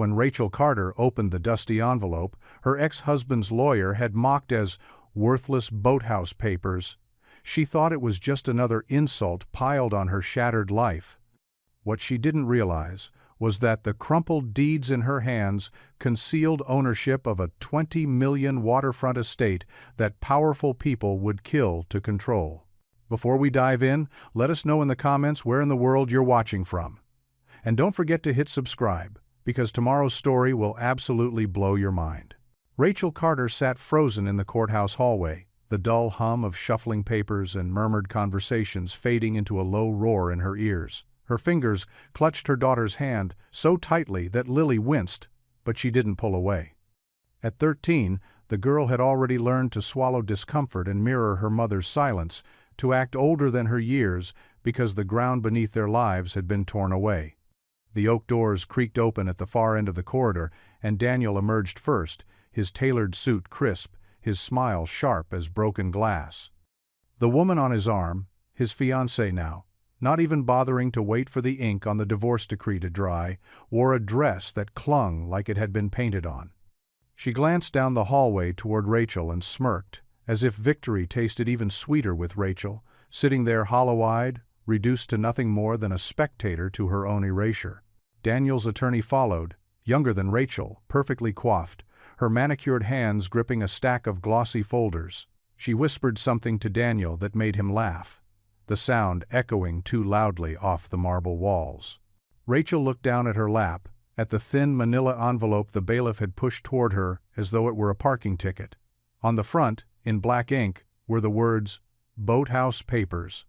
When Rachel Carter opened the dusty envelope, her ex-husband's lawyer had mocked as worthless Boathouse papers. She thought it was just another insult piled on her shattered life. What she didn't realize was that the crumpled deeds in her hands concealed ownership of a $20 million waterfront estate that powerful people would kill to control. Before we dive in, let us know in the comments where in the world you're watching from. And don't forget to hit subscribe, because tomorrow's story will absolutely blow your mind. Rachel Carter sat frozen in the courthouse hallway, the dull hum of shuffling papers and murmured conversations fading into a low roar in her ears. Her fingers clutched her daughter's hand so tightly that Lily winced, but she didn't pull away. At 13, the girl had already learned to swallow discomfort and mirror her mother's silence, to act older than her years because the ground beneath their lives had been torn away. The oak doors creaked open at the far end of the corridor, and Daniel emerged first, his tailored suit crisp, his smile sharp as broken glass. The woman on his arm, his fiancée now, not even bothering to wait for the ink on the divorce decree to dry, wore a dress that clung like it had been painted on. She glanced down the hallway toward Rachel and smirked, as if victory tasted even sweeter with Rachel, sitting there hollow-eyed, reduced to nothing more than a spectator to her own erasure. Daniel's attorney followed, younger than Rachel, perfectly coiffed, her manicured hands gripping a stack of glossy folders. She whispered something to Daniel that made him laugh, the sound echoing too loudly off the marble walls. Rachel looked down at her lap, at the thin manila envelope the bailiff had pushed toward her as though it were a parking ticket. On the front, in black ink, were the words, "Boathouse Papers."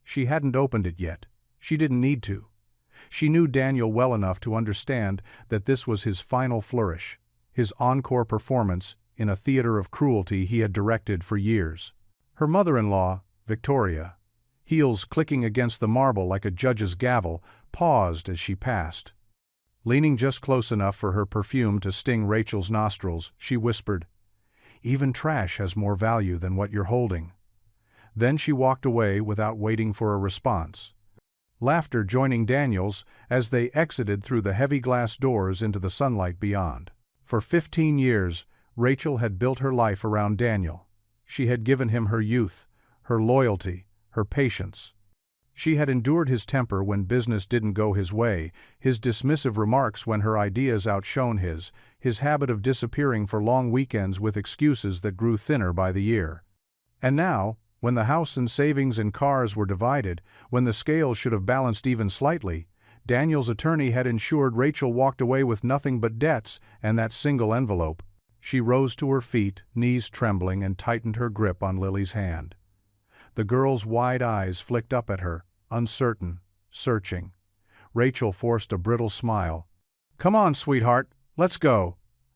She hadn't opened it yet. She didn't need to. She knew Daniel well enough to understand that this was his final flourish, his encore performance in a theater of cruelty he had directed for years. Her mother-in-law, Victoria, heels clicking against the marble like a judge's gavel, paused as she passed. Leaning just close enough for her perfume to sting Rachel's nostrils, she whispered, "Even trash has more value than what you're holding." Then she walked away without waiting for a response, laughter joining Daniel's as they exited through the heavy glass doors into the sunlight beyond. For 15 years, Rachel had built her life around Daniel. She had given him her youth, her loyalty, her patience. She had endured his temper when business didn't go his way, his dismissive remarks when her ideas outshone his habit of disappearing for long weekends with excuses that grew thinner by the year. And now, when the house and savings and cars were divided, when the scales should have balanced even slightly, Daniel's attorney had ensured Rachel walked away with nothing but debts and that single envelope. She rose to her feet, knees trembling, and tightened her grip on Lily's hand. The girl's wide eyes flicked up at her, uncertain, searching. Rachel forced a brittle smile. "Come on, sweetheart, let's go."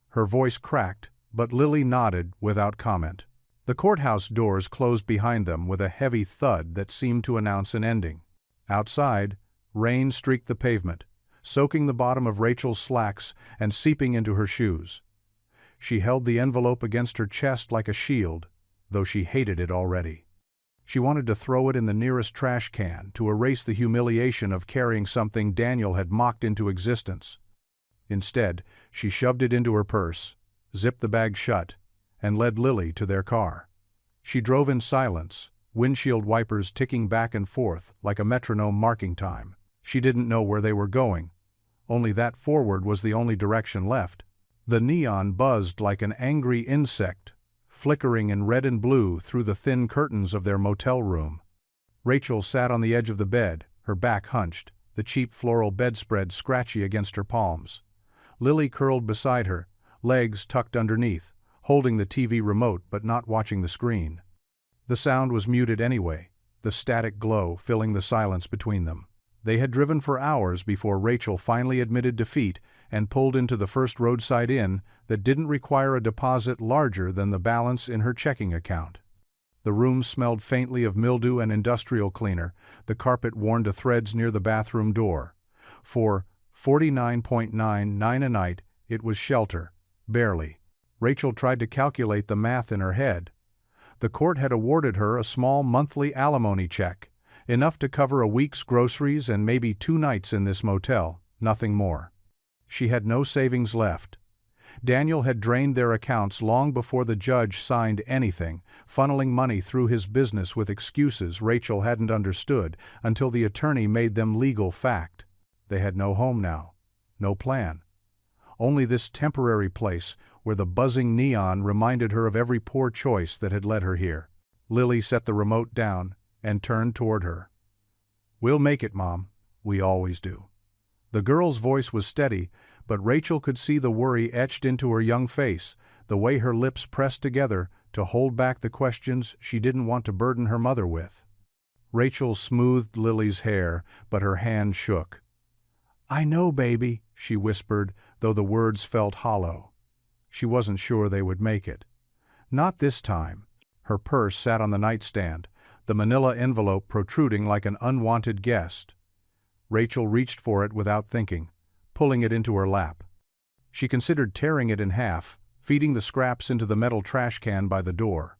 Her voice cracked, but Lily nodded without comment. The courthouse doors closed behind them with a heavy thud that seemed to announce an ending. Outside, rain streaked the pavement, soaking the bottom of Rachel's slacks and seeping into her shoes. She held the envelope against her chest like a shield, though she hated it already. She wanted to throw it in the nearest trash can to erase the humiliation of carrying something Daniel had mocked into existence. Instead, she shoved it into her purse, zipped the bag shut, and led Lily to their car. She drove in silence, windshield wipers ticking back and forth like a metronome marking time. She didn't know where they were going, only that forward was the only direction left. The neon buzzed like an angry insect, flickering in red and blue through the thin curtains of their motel room. Rachel sat on the edge of the bed, her back hunched, the cheap floral bedspread scratchy against her palms. Lily curled beside her, legs tucked underneath, holding the TV remote but not watching the screen. The sound was muted anyway, the static glow filling the silence between them. They had driven for hours before Rachel finally admitted defeat and pulled into the first roadside inn that didn't require a deposit larger than the balance in her checking account. The room smelled faintly of mildew and industrial cleaner, the carpet worn to threads near the bathroom door. For $49.99 a night, it was shelter, barely. Rachel tried to calculate the math in her head. The court had awarded her a small monthly alimony check, enough to cover a week's groceries and maybe 2 nights in this motel, nothing more. She had no savings left. Daniel had drained their accounts long before the judge signed anything, funneling money through his business with excuses Rachel hadn't understood until the attorney made them legal fact. They had no home now, no plan. Only this temporary place where the buzzing neon reminded her of every poor choice that had led her here. Lily set the remote down and turned toward her. "We'll make it, Mom. We always do." The girl's voice was steady, but Rachel could see the worry etched into her young face, the way her lips pressed together to hold back the questions she didn't want to burden her mother with. Rachel smoothed Lily's hair, but her hand shook. "I know, baby," she whispered, though the words felt hollow. She wasn't sure they would make it. Not this time. Her purse sat on the nightstand, the manila envelope protruding like an unwanted guest. Rachel reached for it without thinking, pulling it into her lap. She considered tearing it in half, feeding the scraps into the metal trash can by the door.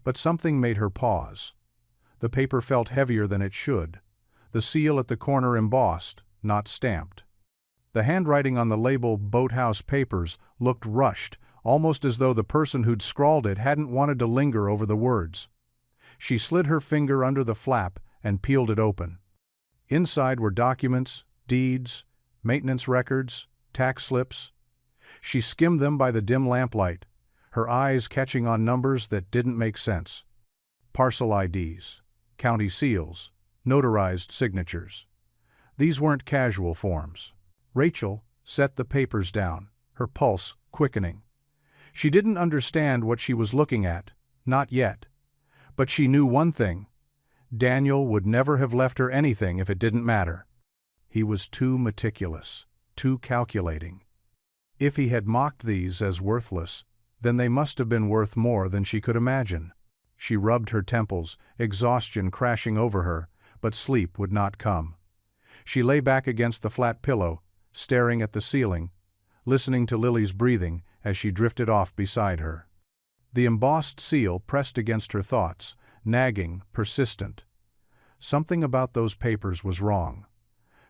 But something made her pause. The paper felt heavier than it should, the seal at the corner embossed, not stamped. The handwriting on the label Boathouse Papers looked rushed, almost as though the person who'd scrawled it hadn't wanted to linger over the words. She slid her finger under the flap and peeled it open. Inside were documents, deeds, maintenance records, tax slips. She skimmed them by the dim lamplight, her eyes catching on numbers that didn't make sense. Parcel IDs, county seals, notarized signatures. These weren't casual forms. Rachel set the papers down, her pulse quickening. She didn't understand what she was looking at, not yet. But she knew one thing. Daniel would never have left her anything if it didn't matter. He was too meticulous, too calculating. If he had mocked these as worthless, then they must have been worth more than she could imagine. She rubbed her temples, exhaustion crashing over her, but sleep would not come. She lay back against the flat pillow, staring at the ceiling, listening to Lily's breathing as she drifted off beside her. The embossed seal pressed against her thoughts, nagging, persistent. Something about those papers was wrong.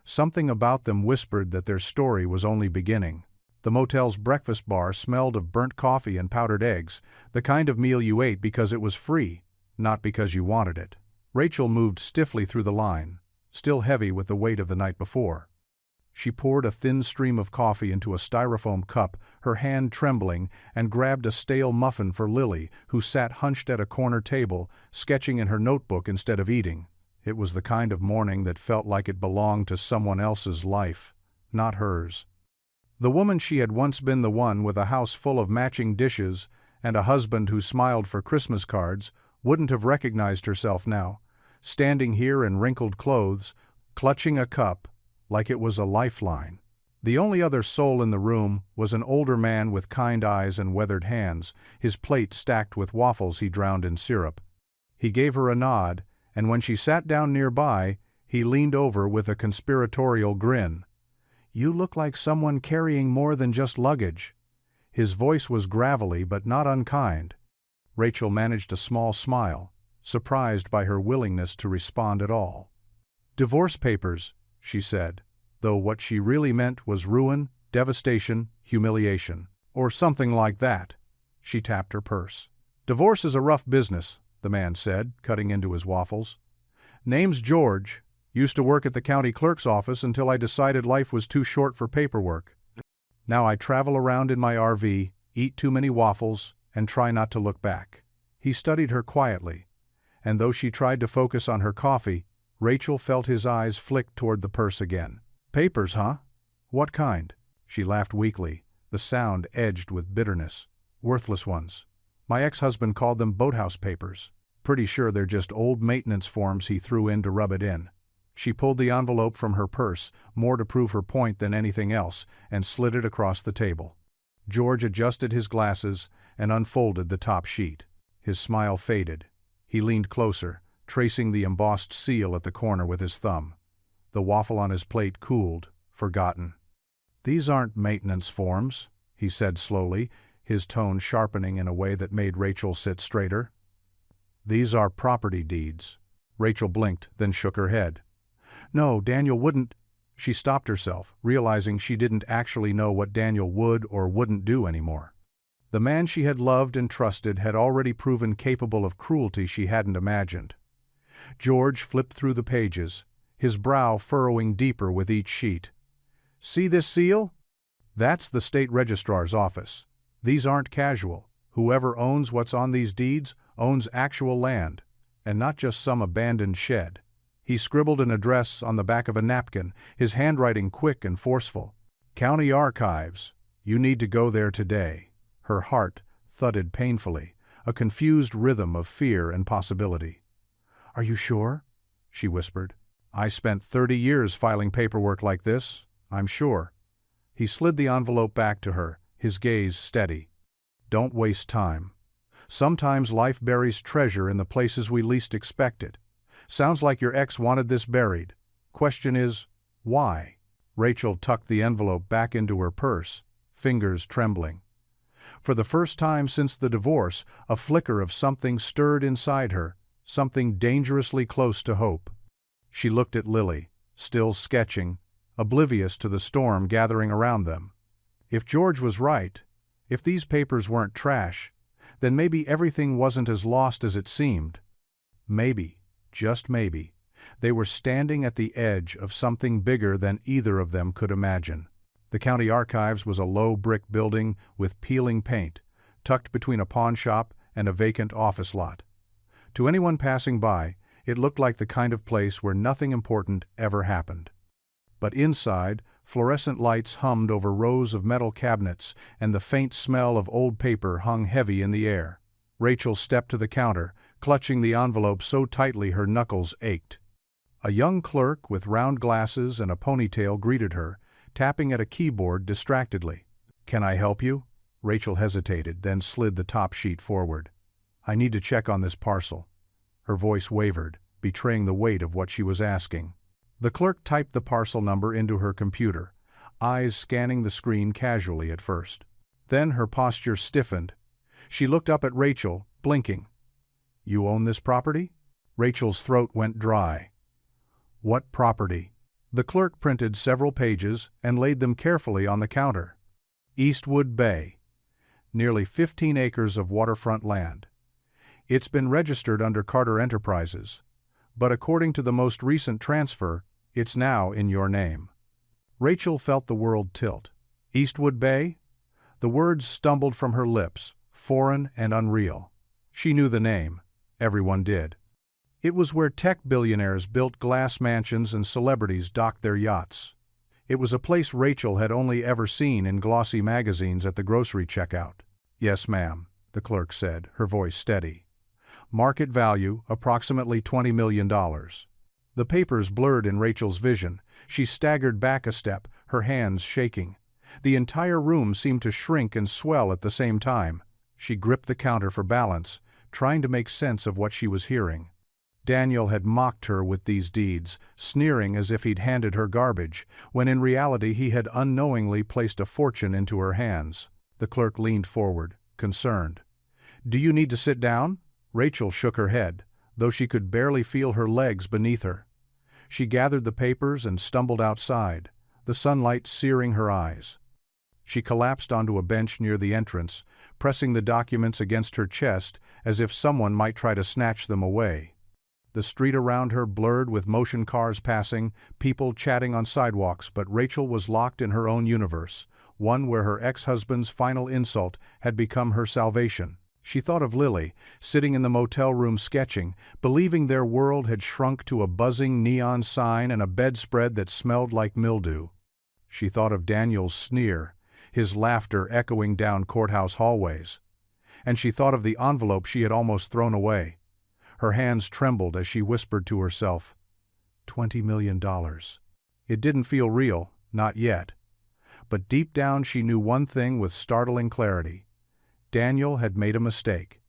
Something about them whispered that their story was only beginning. The motel's breakfast bar smelled of burnt coffee and powdered eggs, the kind of meal you ate because it was free, not because you wanted it. Rachel moved stiffly through the line, still heavy with the weight of the night before. She poured a thin stream of coffee into a styrofoam cup, her hand trembling, and grabbed a stale muffin for Lily, who sat hunched at a corner table, sketching in her notebook instead of eating. It was the kind of morning that felt like it belonged to someone else's life, not hers. The woman she had once been, the one with a house full of matching dishes and a husband who smiled for Christmas cards, wouldn't have recognized herself now, standing here in wrinkled clothes, clutching a cup like it was a lifeline. The only other soul in the room was an older man with kind eyes and weathered hands, his plate stacked with waffles he drowned in syrup. He gave her a nod, and when she sat down nearby, he leaned over with a conspiratorial grin. "You look like someone carrying more than just luggage." His voice was gravelly but not unkind. Rachel managed a small smile, surprised by her willingness to respond at all. "Divorce papers," she said, though what she really meant was ruin, devastation, humiliation, or something like that. She tapped her purse. "Divorce is a rough business," the man said, cutting into his waffles. "Name's George. Used to work at the county clerk's office until I decided life was too short for paperwork. Now I travel around in my RV, eat too many waffles, and try not to look back." He studied her quietly, and though she tried to focus on her coffee, Rachel felt his eyes flick toward the purse again. "Papers, huh? What kind?" She laughed weakly, the sound edged with bitterness. "Worthless ones. My ex-husband called them Boathouse papers. Pretty sure they're just old maintenance forms he threw in to rub it in." She pulled the envelope from her purse, more to prove her point than anything else, and slid it across the table. George adjusted his glasses and unfolded the top sheet. His smile faded. He leaned closer, tracing the embossed seal at the corner with his thumb. The waffle on his plate cooled, forgotten. "These aren't maintenance forms," he said slowly, his tone sharpening in a way that made Rachel sit straighter. "These are property deeds." Rachel blinked, then shook her head. "No, Daniel wouldn't." She stopped herself, realizing she didn't actually know what Daniel would or wouldn't do anymore. The man she had loved and trusted had already proven capable of cruelty she hadn't imagined. George flipped through the pages, his brow furrowing deeper with each sheet. "See this seal? That's the state registrar's office. These aren't casual. Whoever owns what's on these deeds owns actual land, and not just some abandoned shed." He scribbled an address on the back of a napkin, his handwriting quick and forceful. "County Archives. You need to go there today." Her heart thudded painfully, a confused rhythm of fear and possibility. "Are you sure?" she whispered. "I spent 30 years filing paperwork like this, I'm sure." He slid the envelope back to her, his gaze steady. "Don't waste time. Sometimes life buries treasure in the places we least expect it. Sounds like your ex wanted this buried. Question is, why?" Rachel tucked the envelope back into her purse, fingers trembling. For the first time since the divorce, a flicker of something stirred inside her, something dangerously close to hope. She looked at Lily, still sketching, oblivious to the storm gathering around them. If George was right, if these papers weren't trash, then maybe everything wasn't as lost as it seemed. Maybe, just maybe, they were standing at the edge of something bigger than either of them could imagine. The county archives was a low brick building with peeling paint, tucked between a pawn shop and a vacant office lot. To anyone passing by, it looked like the kind of place where nothing important ever happened. But inside, fluorescent lights hummed over rows of metal cabinets, and the faint smell of old paper hung heavy in the air. Rachel stepped to the counter, clutching the envelope so tightly her knuckles ached. A young clerk with round glasses and a ponytail greeted her, tapping at a keyboard distractedly. "Can I help you?" Rachel hesitated, then slid the top sheet forward. "I need to check on this parcel." Her voice wavered, betraying the weight of what she was asking. The clerk typed the parcel number into her computer, eyes scanning the screen casually at first. Then her posture stiffened. She looked up at Rachel, blinking. "You own this property?" Rachel's throat went dry. "What property?" The clerk printed several pages and laid them carefully on the counter. "Eastwood Bay. Nearly 15 acres of waterfront land. It's been registered under Carter Enterprises, but according to the most recent transfer, it's now in your name." Rachel felt the world tilt. Eastwood Bay? The words stumbled from her lips, foreign and unreal. She knew the name. Everyone did. It was where tech billionaires built glass mansions and celebrities docked their yachts. It was a place Rachel had only ever seen in glossy magazines at the grocery checkout. "Yes, ma'am," the clerk said, her voice steady. "Market value, approximately $20 million. The papers blurred in Rachel's vision. She staggered back a step, her hands shaking. The entire room seemed to shrink and swell at the same time. She gripped the counter for balance, trying to make sense of what she was hearing. Daniel had mocked her with these deeds, sneering as if he'd handed her garbage, when in reality he had unknowingly placed a fortune into her hands. The clerk leaned forward, concerned. "Do you need to sit down?" Rachel shook her head, though she could barely feel her legs beneath her. She gathered the papers and stumbled outside, the sunlight searing her eyes. She collapsed onto a bench near the entrance, pressing the documents against her chest as if someone might try to snatch them away. The street around her blurred with motion cars passing, people chatting on sidewalks, but Rachel was locked in her own universe, one where her ex-husband's final insult had become her salvation. She thought of Lily, sitting in the motel room sketching, believing their world had shrunk to a buzzing neon sign and a bedspread that smelled like mildew. She thought of Daniel's sneer, his laughter echoing down courthouse hallways. And she thought of the envelope she had almost thrown away. Her hands trembled as she whispered to herself, $20 million. It didn't feel real, not yet. But deep down she knew one thing with startling clarity. Daniel had made a mistake,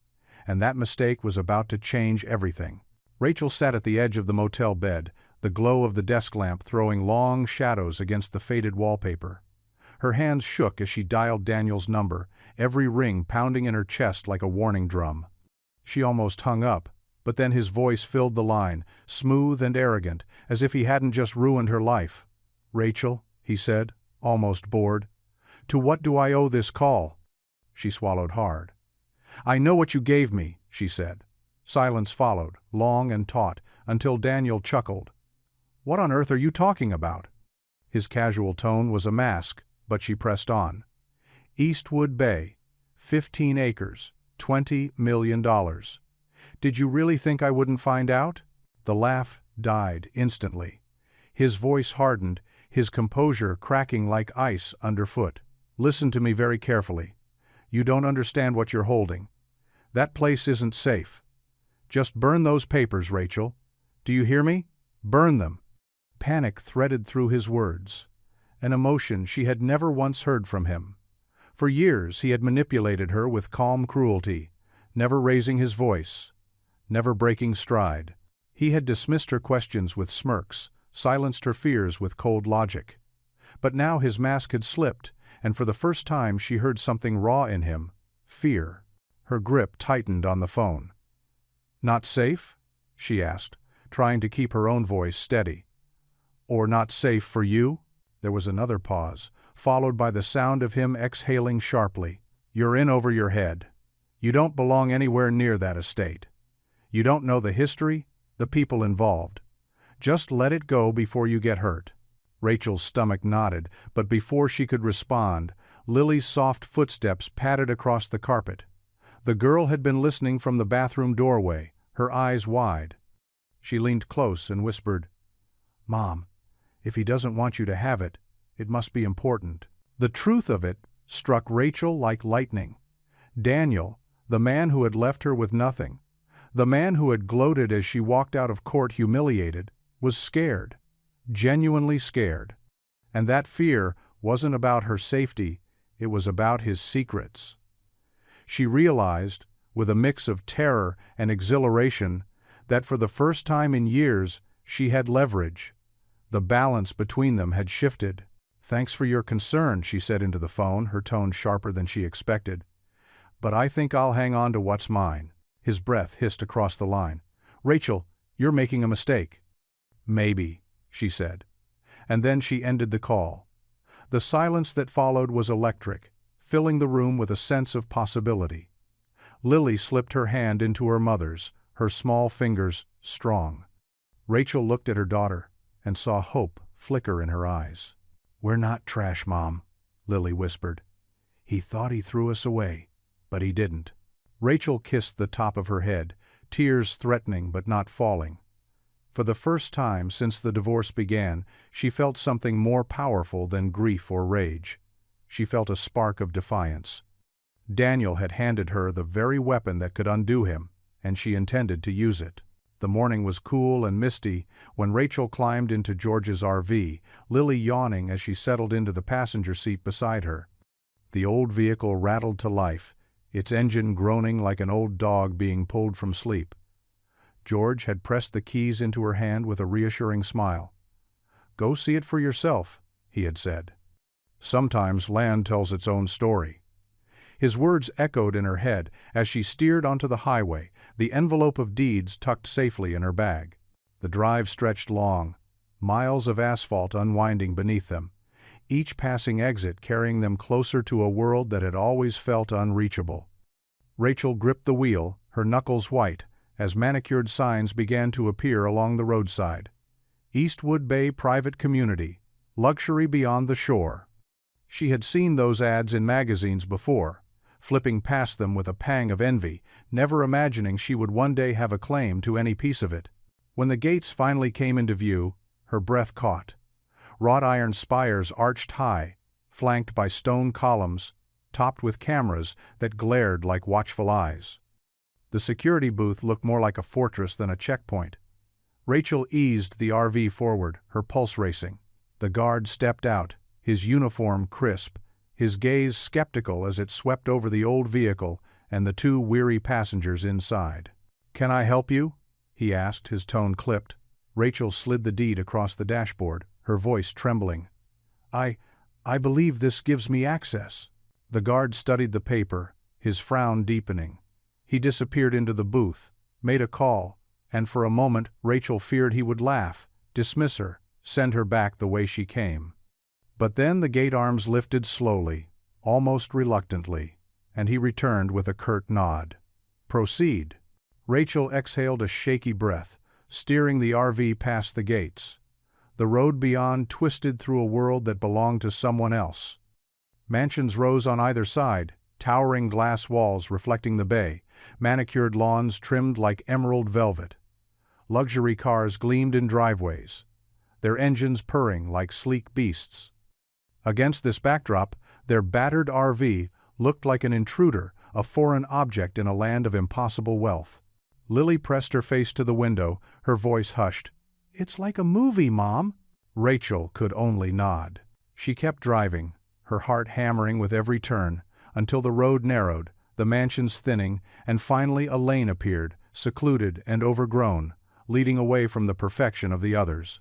and that mistake was about to change everything. Rachel sat at the edge of the motel bed, the glow of the desk lamp throwing long shadows against the faded wallpaper. Her hands shook as she dialed Daniel's number, every ring pounding in her chest like a warning drum. She almost hung up, but then his voice filled the line, smooth and arrogant, as if he hadn't just ruined her life. "Rachel," he said, almost bored. "To what do I owe this call?" She swallowed hard. "I know what you gave me," she said. Silence followed, long and taut, until Daniel chuckled. "What on earth are you talking about?" His casual tone was a mask, but she pressed on. "Eastwood Bay, 15 acres, $20 million. Did you really think I wouldn't find out?" The laugh died instantly. His voice hardened, his composure cracking like ice underfoot. "Listen to me very carefully. You don't understand what you're holding. That place isn't safe. Just burn those papers, Rachel. Do you hear me? Burn them." Panic threaded through his words, an emotion she had never once heard from him. For years he had manipulated her with calm cruelty, never raising his voice, never breaking stride. He had dismissed her questions with smirks, silenced her fears with cold logic. But now his mask had slipped, and for the first time she heard something raw in him, fear. Her grip tightened on the phone. "Not safe?" she asked, trying to keep her own voice steady. "Or not safe for you?" There was another pause, followed by the sound of him exhaling sharply. "You're in over your head. You don't belong anywhere near that estate. You don't know the history, the people involved. Just let it go before you get hurt." Rachel's stomach knotted, but before she could respond, Lily's soft footsteps padded across the carpet. The girl had been listening from the bathroom doorway, her eyes wide. She leaned close and whispered, "Mom, if he doesn't want you to have it, it must be important." The truth of it struck Rachel like lightning. Daniel, the man who had left her with nothing, the man who had gloated as she walked out of court humiliated, was scared, genuinely scared. And that fear wasn't about her safety, it was about his secrets. She realized, with a mix of terror and exhilaration, that for the first time in years she had leverage. The balance between them had shifted. "Thanks for your concern," she said into the phone, her tone sharper than she expected. "But I think I'll hang on to what's mine." His breath hissed across the line. "Rachel, you're making a mistake." "Maybe," she said. And then she ended the call. The silence that followed was electric, filling the room with a sense of possibility. Lily slipped her hand into her mother's, her small fingers strong. Rachel looked at her daughter and saw hope flicker in her eyes. "We're not trash, Mom," Lily whispered. "He thought he threw us away, but he didn't." Rachel kissed the top of her head, tears threatening but not falling. For the first time since the divorce began, she felt something more powerful than grief or rage. She felt a spark of defiance. Daniel had handed her the very weapon that could undo him, and she intended to use it. The morning was cool and misty when Rachel climbed into George's RV, Lily yawning as she settled into the passenger seat beside her. The old vehicle rattled to life, its engine groaning like an old dog being pulled from sleep. George had pressed the keys into her hand with a reassuring smile. "Go see it for yourself," he had said. "Sometimes land tells its own story." His words echoed in her head as she steered onto the highway, the envelope of deeds tucked safely in her bag. The drive stretched long, miles of asphalt unwinding beneath them, each passing exit carrying them closer to a world that had always felt unreachable. Rachel gripped the wheel, her knuckles white, as manicured signs began to appear along the roadside. Eastwood Bay Private Community, luxury beyond the shore. She had seen those ads in magazines before, flipping past them with a pang of envy, never imagining she would one day have a claim to any piece of it. When the gates finally came into view, her breath caught. Wrought iron spires arched high, flanked by stone columns, topped with cameras that glared like watchful eyes. The security booth looked more like a fortress than a checkpoint. Rachel eased the RV forward, her pulse racing. The guard stepped out, his uniform crisp, his gaze skeptical as it swept over the old vehicle and the two weary passengers inside. "Can I help you?" he asked, his tone clipped. Rachel slid the deed across the dashboard, her voice trembling. I believe this gives me access." The guard studied the paper, his frown deepening. He disappeared into the booth, made a call, and for a moment Rachel feared he would laugh, dismiss her, send her back the way she came. But then the gate arms lifted slowly, almost reluctantly, and he returned with a curt nod. "Proceed." Rachel exhaled a shaky breath, steering the RV past the gates. The road beyond twisted through a world that belonged to someone else. Mansions rose on either side, towering glass walls reflecting the bay, manicured lawns trimmed like emerald velvet. Luxury cars gleamed in driveways, their engines purring like sleek beasts. Against this backdrop, their battered RV looked like an intruder, a foreign object in a land of impossible wealth. Lily pressed her face to the window, her voice hushed. "It's like a movie, Mom." Rachel could only nod. She kept driving, her heart hammering with every turn, until the road narrowed, the mansions thinning, and finally a lane appeared, secluded and overgrown, leading away from the perfection of the others.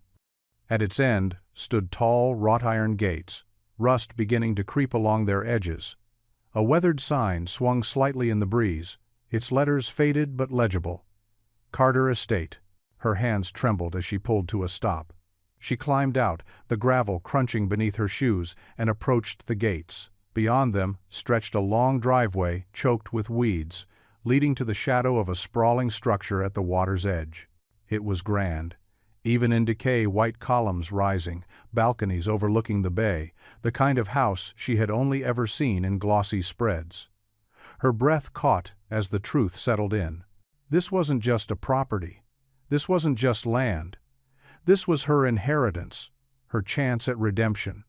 At its end stood tall, wrought-iron gates, rust beginning to creep along their edges. A weathered sign swung slightly in the breeze, its letters faded but legible. Carter Estate. Her hands trembled as she pulled to a stop. She climbed out, the gravel crunching beneath her shoes, and approached the gates. Beyond them stretched a long driveway choked with weeds, leading to the shadow of a sprawling structure at the water's edge. It was grand. Even in decay, white columns rising, balconies overlooking the bay, the kind of house she had only ever seen in glossy spreads. Her breath caught as the truth settled in. This wasn't just a property. This wasn't just land. This was her inheritance, her chance at redemption,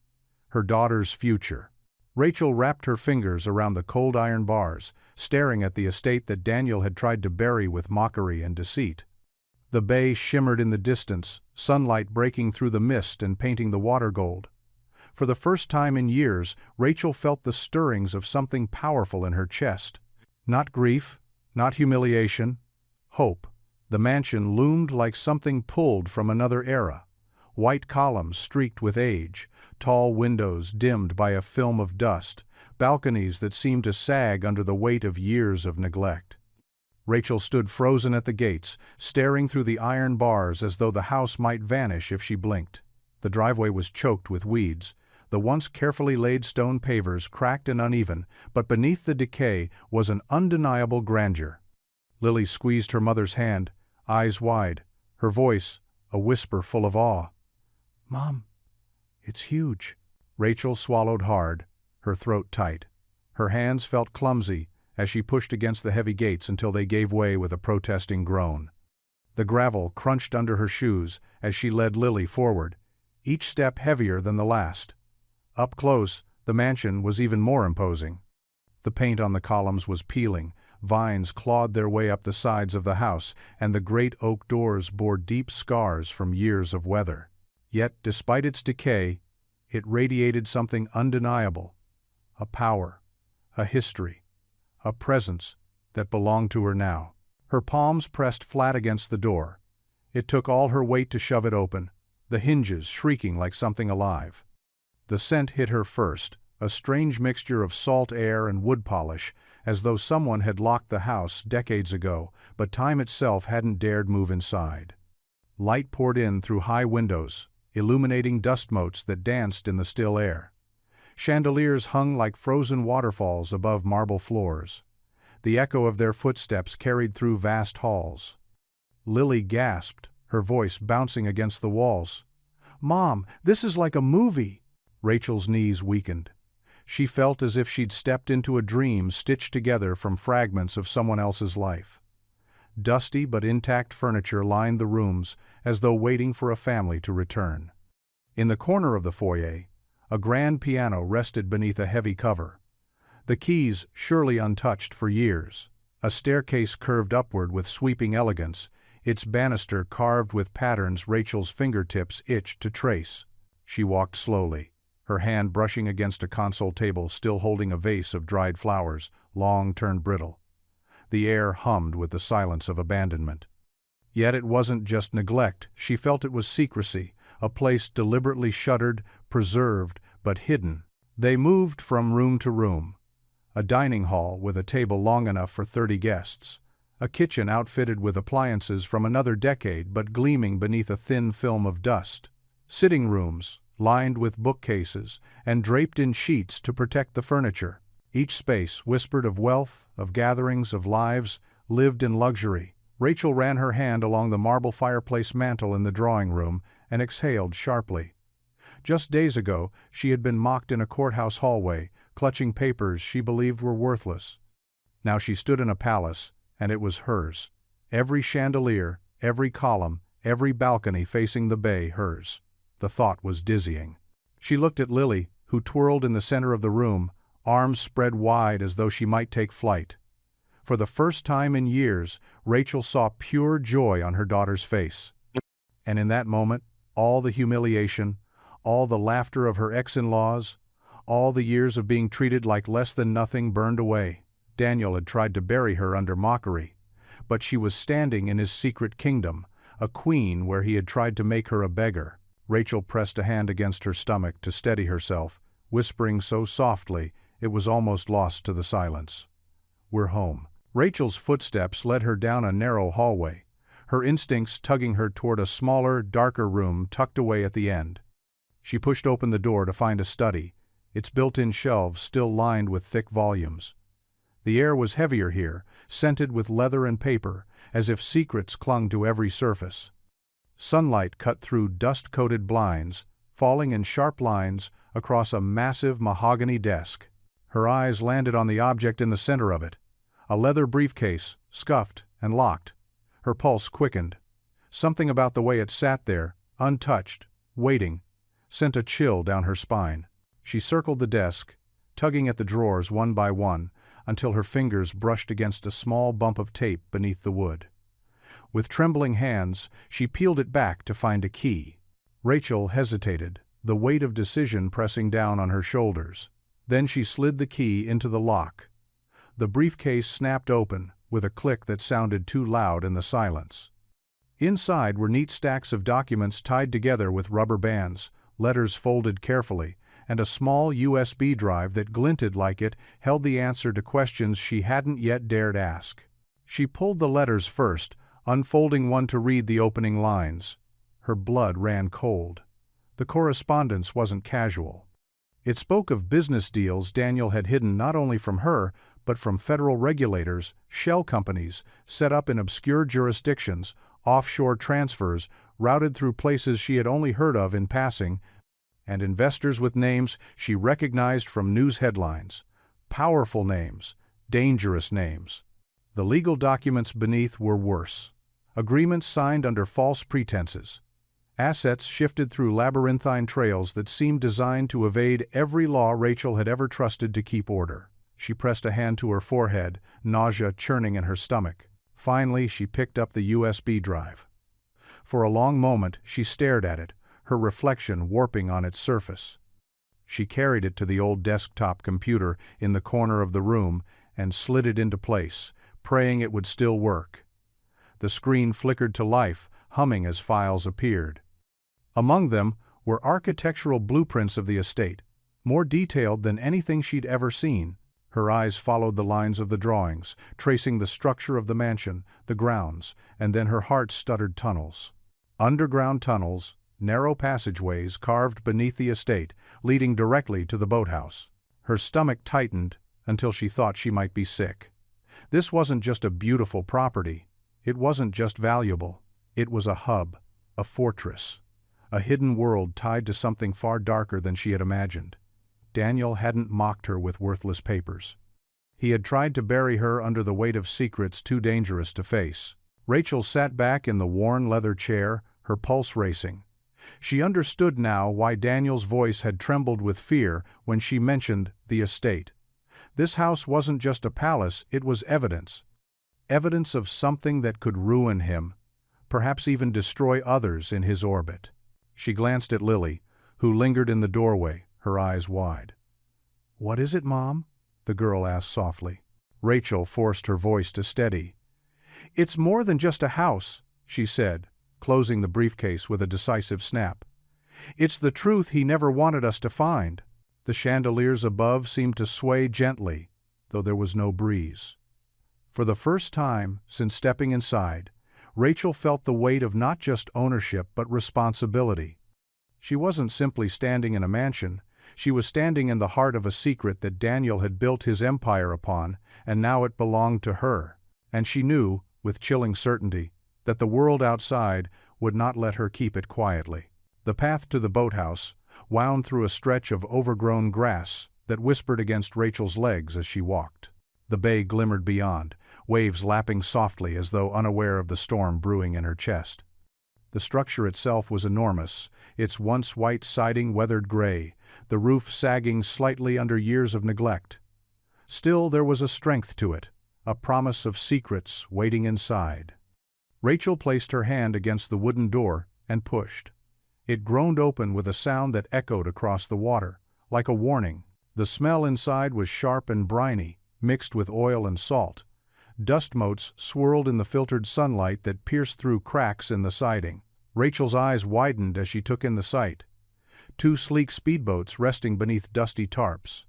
her daughter's future. Rachel wrapped her fingers around the cold iron bars, staring at the estate that Daniel had tried to bury with mockery and deceit. The bay shimmered in the distance, sunlight breaking through the mist and painting the water gold. For the first time in years, Rachel felt the stirrings of something powerful in her chest. Not grief, not humiliation, hope. The mansion loomed like something pulled from another era. White columns streaked with age, tall windows dimmed by a film of dust, balconies that seemed to sag under the weight of years of neglect. Rachel stood frozen at the gates, staring through the iron bars as though the house might vanish if she blinked. The driveway was choked with weeds. The once carefully laid stone pavers cracked and uneven, but beneath the decay was an undeniable grandeur. Lily squeezed her mother's hand, eyes wide, her voice a whisper full of awe. "Mom, it's huge." Rachel swallowed hard, her throat tight. Her hands felt clumsy as she pushed against the heavy gates until they gave way with a protesting groan. The gravel crunched under her shoes as she led Lily forward, each step heavier than the last. Up close, the mansion was even more imposing. The paint on the columns was peeling, vines clawed their way up the sides of the house, and the great oak doors bore deep scars from years of weather. Yet, despite its decay, it radiated something undeniable, a power, a history, a presence that belonged to her now. Her palms pressed flat against the door. It took all her weight to shove it open, the hinges shrieking like something alive. The scent hit her first, a strange mixture of salt air and wood polish, as though someone had locked the house decades ago, but time itself hadn't dared move inside. Light poured in through high windows, illuminating dust motes that danced in the still air. Chandeliers hung like frozen waterfalls above marble floors. The echo of their footsteps carried through vast halls. Lily gasped, her voice bouncing against the walls. "Mom, this is like a movie!" Rachel's knees weakened. She felt as if she'd stepped into a dream stitched together from fragments of someone else's life. Dusty but intact furniture lined the rooms, as though waiting for a family to return. In the corner of the foyer, a grand piano rested beneath a heavy cover. The keys surely untouched for years. A staircase curved upward with sweeping elegance, its banister carved with patterns Rachel's fingertips itched to trace. She walked slowly, her hand brushing against a console table still holding a vase of dried flowers, long turned brittle. The air hummed with the silence of abandonment. Yet it wasn't just neglect, she felt it was secrecy, a place deliberately shuttered, preserved, but hidden. They moved from room to room. A dining hall with a table long enough for 30 guests. A kitchen outfitted with appliances from another decade but gleaming beneath a thin film of dust. Sitting rooms, lined with bookcases, and draped in sheets to protect the furniture. Each space whispered of wealth, of gatherings, of lives lived in luxury. Rachel ran her hand along the marble fireplace mantel in the drawing room and exhaled sharply. Just days ago, she had been mocked in a courthouse hallway, clutching papers she believed were worthless. Now she stood in a palace, and it was hers. Every chandelier, every column, every balcony facing the bay hers. The thought was dizzying. She looked at Lily, who twirled in the center of the room, arms spread wide as though she might take flight. For the first time in years, Rachel saw pure joy on her daughter's face. And in that moment, all the humiliation, all the laughter of her ex-in-laws, all the years of being treated like less than nothing burned away. Daniel had tried to bury her under mockery, but she was standing in his secret kingdom, a queen where he had tried to make her a beggar. Rachel pressed a hand against her stomach to steady herself, whispering so softly it was almost lost to the silence. "We're home." Rachel's footsteps led her down a narrow hallway, her instincts tugging her toward a smaller, darker room tucked away at the end. She pushed open the door to find a study, its built-in shelves still lined with thick volumes. The air was heavier here, scented with leather and paper, as if secrets clung to every surface. Sunlight cut through dust-coated blinds, falling in sharp lines across a massive mahogany desk. Her eyes landed on the object in the center of it, a leather briefcase, scuffed and locked. Her pulse quickened. Something about the way it sat there, untouched, waiting, sent a chill down her spine. She circled the desk, tugging at the drawers one by one, until her fingers brushed against a small bump of tape beneath the wood. With trembling hands, she peeled it back to find a key. Rachel hesitated, the weight of decision pressing down on her shoulders. Then she slid the key into the lock. The briefcase snapped open, with a click that sounded too loud in the silence. Inside were neat stacks of documents tied together with rubber bands, letters folded carefully, and a small USB drive that glinted like it held the answer to questions she hadn't yet dared ask. She pulled the letters first, unfolding one to read the opening lines. Her blood ran cold. The correspondence wasn't casual. It spoke of business deals Daniel had hidden not only from her, but from federal regulators, shell companies, set up in obscure jurisdictions, offshore transfers, routed through places she had only heard of in passing, and investors with names she recognized from news headlines. Powerful names, dangerous names. The legal documents beneath were worse. Agreements signed under false pretenses. Assets shifted through labyrinthine trails that seemed designed to evade every law Rachel had ever trusted to keep order. She pressed a hand to her forehead, nausea churning in her stomach. Finally, she picked up the USB drive. For a long moment, she stared at it, her reflection warping on its surface. She carried it to the old desktop computer in the corner of the room and slid it into place, praying it would still work. The screen flickered to life, humming as files appeared. Among them were architectural blueprints of the estate, more detailed than anything she'd ever seen. Her eyes followed the lines of the drawings, tracing the structure of the mansion, the grounds, and then her heart stuttered tunnels. Underground tunnels, narrow passageways carved beneath the estate, leading directly to the boathouse. Her stomach tightened until she thought she might be sick. This wasn't just a beautiful property. It wasn't just valuable. It was a hub, a fortress, a hidden world tied to something far darker than she had imagined. Daniel hadn't mocked her with worthless papers. He had tried to bury her under the weight of secrets too dangerous to face. Rachel sat back in the worn leather chair, her pulse racing. She understood now why Daniel's voice had trembled with fear when she mentioned the estate. This house wasn't just a palace, it was evidence. Evidence of something that could ruin him, perhaps even destroy others in his orbit. She glanced at Lily, who lingered in the doorway, her eyes wide. "What is it, Mom?" the girl asked softly. Rachel forced her voice to steady. "It's more than just a house," she said, closing the briefcase with a decisive snap. "It's the truth he never wanted us to find." The chandeliers above seemed to sway gently, though there was no breeze. For the first time since stepping inside, Rachel felt the weight of not just ownership but responsibility. She wasn't simply standing in a mansion, she was standing in the heart of a secret that Daniel had built his empire upon, and now it belonged to her. And she knew, with chilling certainty, that the world outside would not let her keep it quietly. The path to the boathouse wound through a stretch of overgrown grass that whispered against Rachel's legs as she walked. The bay glimmered beyond, waves lapping softly as though unaware of the storm brewing in her chest. The structure itself was enormous, its once white siding weathered gray, the roof sagging slightly under years of neglect. Still there was a strength to it, a promise of secrets waiting inside. Rachel placed her hand against the wooden door and pushed. It groaned open with a sound that echoed across the water, like a warning. The smell inside was sharp and briny, mixed with oil and salt. Dust motes swirled in the filtered sunlight that pierced through cracks in the siding. Rachel's eyes widened as she took in the sight. 2 sleek speedboats resting beneath dusty tarps.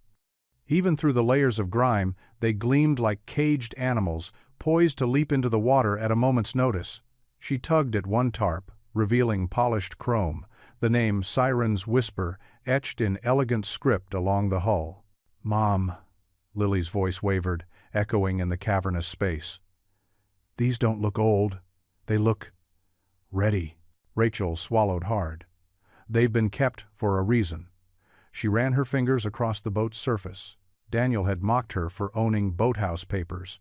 Even through the layers of grime, they gleamed like caged animals, poised to leap into the water at a moment's notice. She tugged at one tarp, revealing polished chrome, the name Siren's Whisper etched in elegant script along the hull. "Mom," Lily's voice wavered, echoing in the cavernous space. "These don't look old. They look ready." Rachel swallowed hard. "They've been kept for a reason." She ran her fingers across the boat's surface. Daniel had mocked her for owning boathouse papers.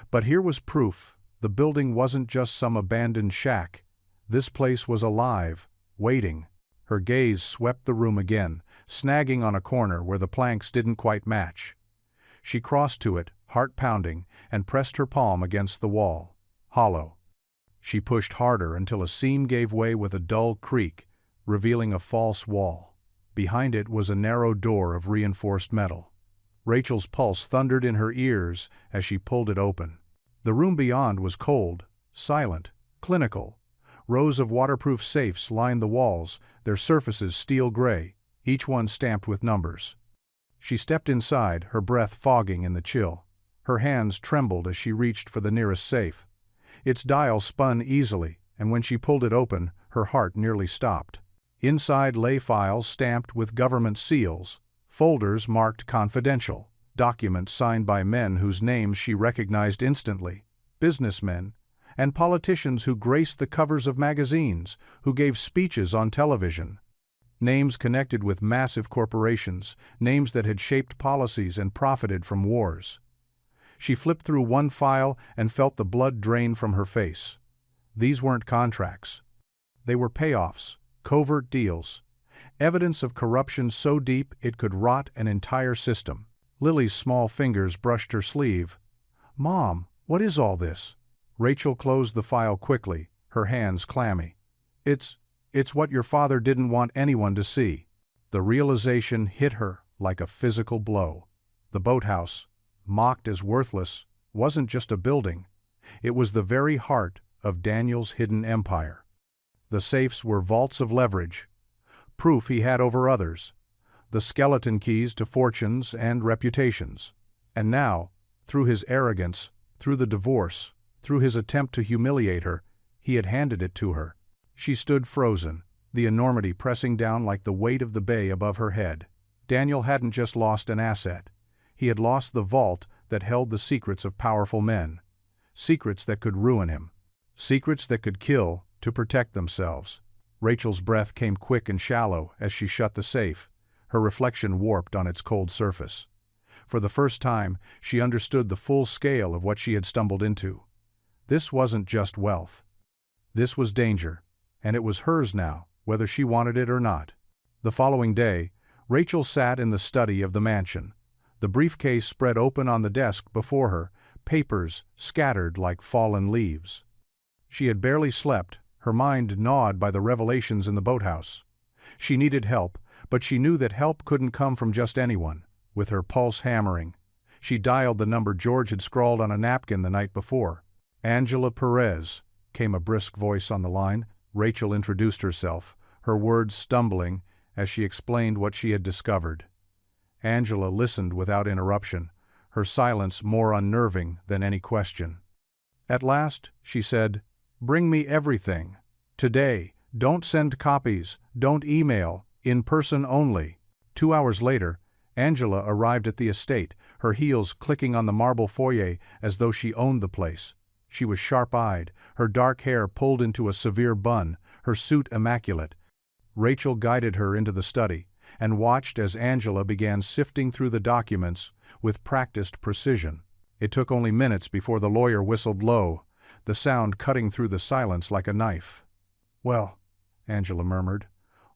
But here was proof. The building wasn't just some abandoned shack. This place was alive, waiting. Her gaze swept the room again, snagging on a corner where the planks didn't quite match. She crossed to it, heart pounding, and pressed her palm against the wall. Hollow. She pushed harder until a seam gave way with a dull creak, revealing a false wall. Behind it was a narrow door of reinforced metal. Rachel's pulse thundered in her ears as she pulled it open. The room beyond was cold, silent, clinical. Rows of waterproof safes lined the walls, their surfaces steel gray, each one stamped with numbers. She stepped inside, her breath fogging in the chill. Her hands trembled as she reached for the nearest safe. Its dial spun easily, and when she pulled it open, her heart nearly stopped. Inside lay files stamped with government seals, folders marked confidential, documents signed by men whose names she recognized instantly, businessmen, and politicians who graced the covers of magazines, who gave speeches on television. Names connected with massive corporations, names that had shaped policies and profited from wars. She flipped through one file and felt the blood drain from her face. These weren't contracts. They were payoffs, covert deals, evidence of corruption so deep it could rot an entire system. Lily's small fingers brushed her sleeve. "Mom, what is all this?" Rachel closed the file quickly, her hands clammy. It's what your father didn't want anyone to see." The realization hit her like a physical blow. The boathouse, mocked as worthless, wasn't just a building. It was the very heart of Daniel's hidden empire. The safes were vaults of leverage, proof he had over others, the skeleton keys to fortunes and reputations. And now, through his arrogance, through the divorce, through his attempt to humiliate her, he had handed it to her. She stood frozen, the enormity pressing down like the weight of the bay above her head. Daniel hadn't just lost an asset. He had lost the vault that held the secrets of powerful men. Secrets that could ruin him. Secrets that could kill to protect themselves. Rachel's breath came quick and shallow as she shut the safe, her reflection warped on its cold surface. For the first time, she understood the full scale of what she had stumbled into. This wasn't just wealth. This was danger, and it was hers now, whether she wanted it or not. The following day, Rachel sat in the study of the mansion. The briefcase spread open on the desk before her, papers scattered like fallen leaves. She had barely slept, her mind gnawed by the revelations in the boathouse. She needed help, but she knew that help couldn't come from just anyone. With her pulse hammering, she dialed the number George had scrawled on a napkin the night before. "Angela Perez," came a brisk voice on the line. Rachel introduced herself, her words stumbling as she explained what she had discovered. Angela listened without interruption, her silence more unnerving than any question. At last, she said, "Bring me everything. Today, Don't send copies, don't email, in person only. 2 hours later, Angela arrived at the estate, her heels clicking on the marble foyer as though she owned the place. She was sharp-eyed, her dark hair pulled into a severe bun, her suit immaculate. Rachel guided her into the study, and watched as Angela began sifting through the documents with practiced precision. It took only minutes before the lawyer whistled low, the sound cutting through the silence like a knife. "Well," Angela murmured,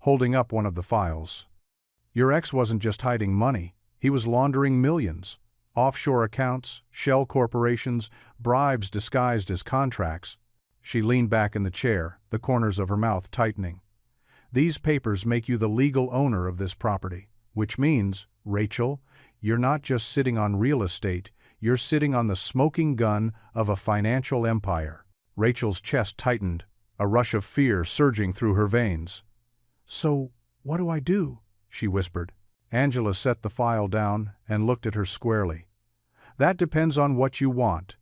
holding up one of the files. "Your ex wasn't just hiding money, he was laundering millions. Offshore accounts, shell corporations, bribes disguised as contracts." She leaned back in the chair, the corners of her mouth tightening. "These papers make you the legal owner of this property, which means, Rachel, you're not just sitting on real estate, you're sitting on the smoking gun of a financial empire." Rachel's chest tightened, a rush of fear surging through her veins. "So, what do I do?" she whispered. Angela set the file down and looked at her squarely. "That depends on what you want.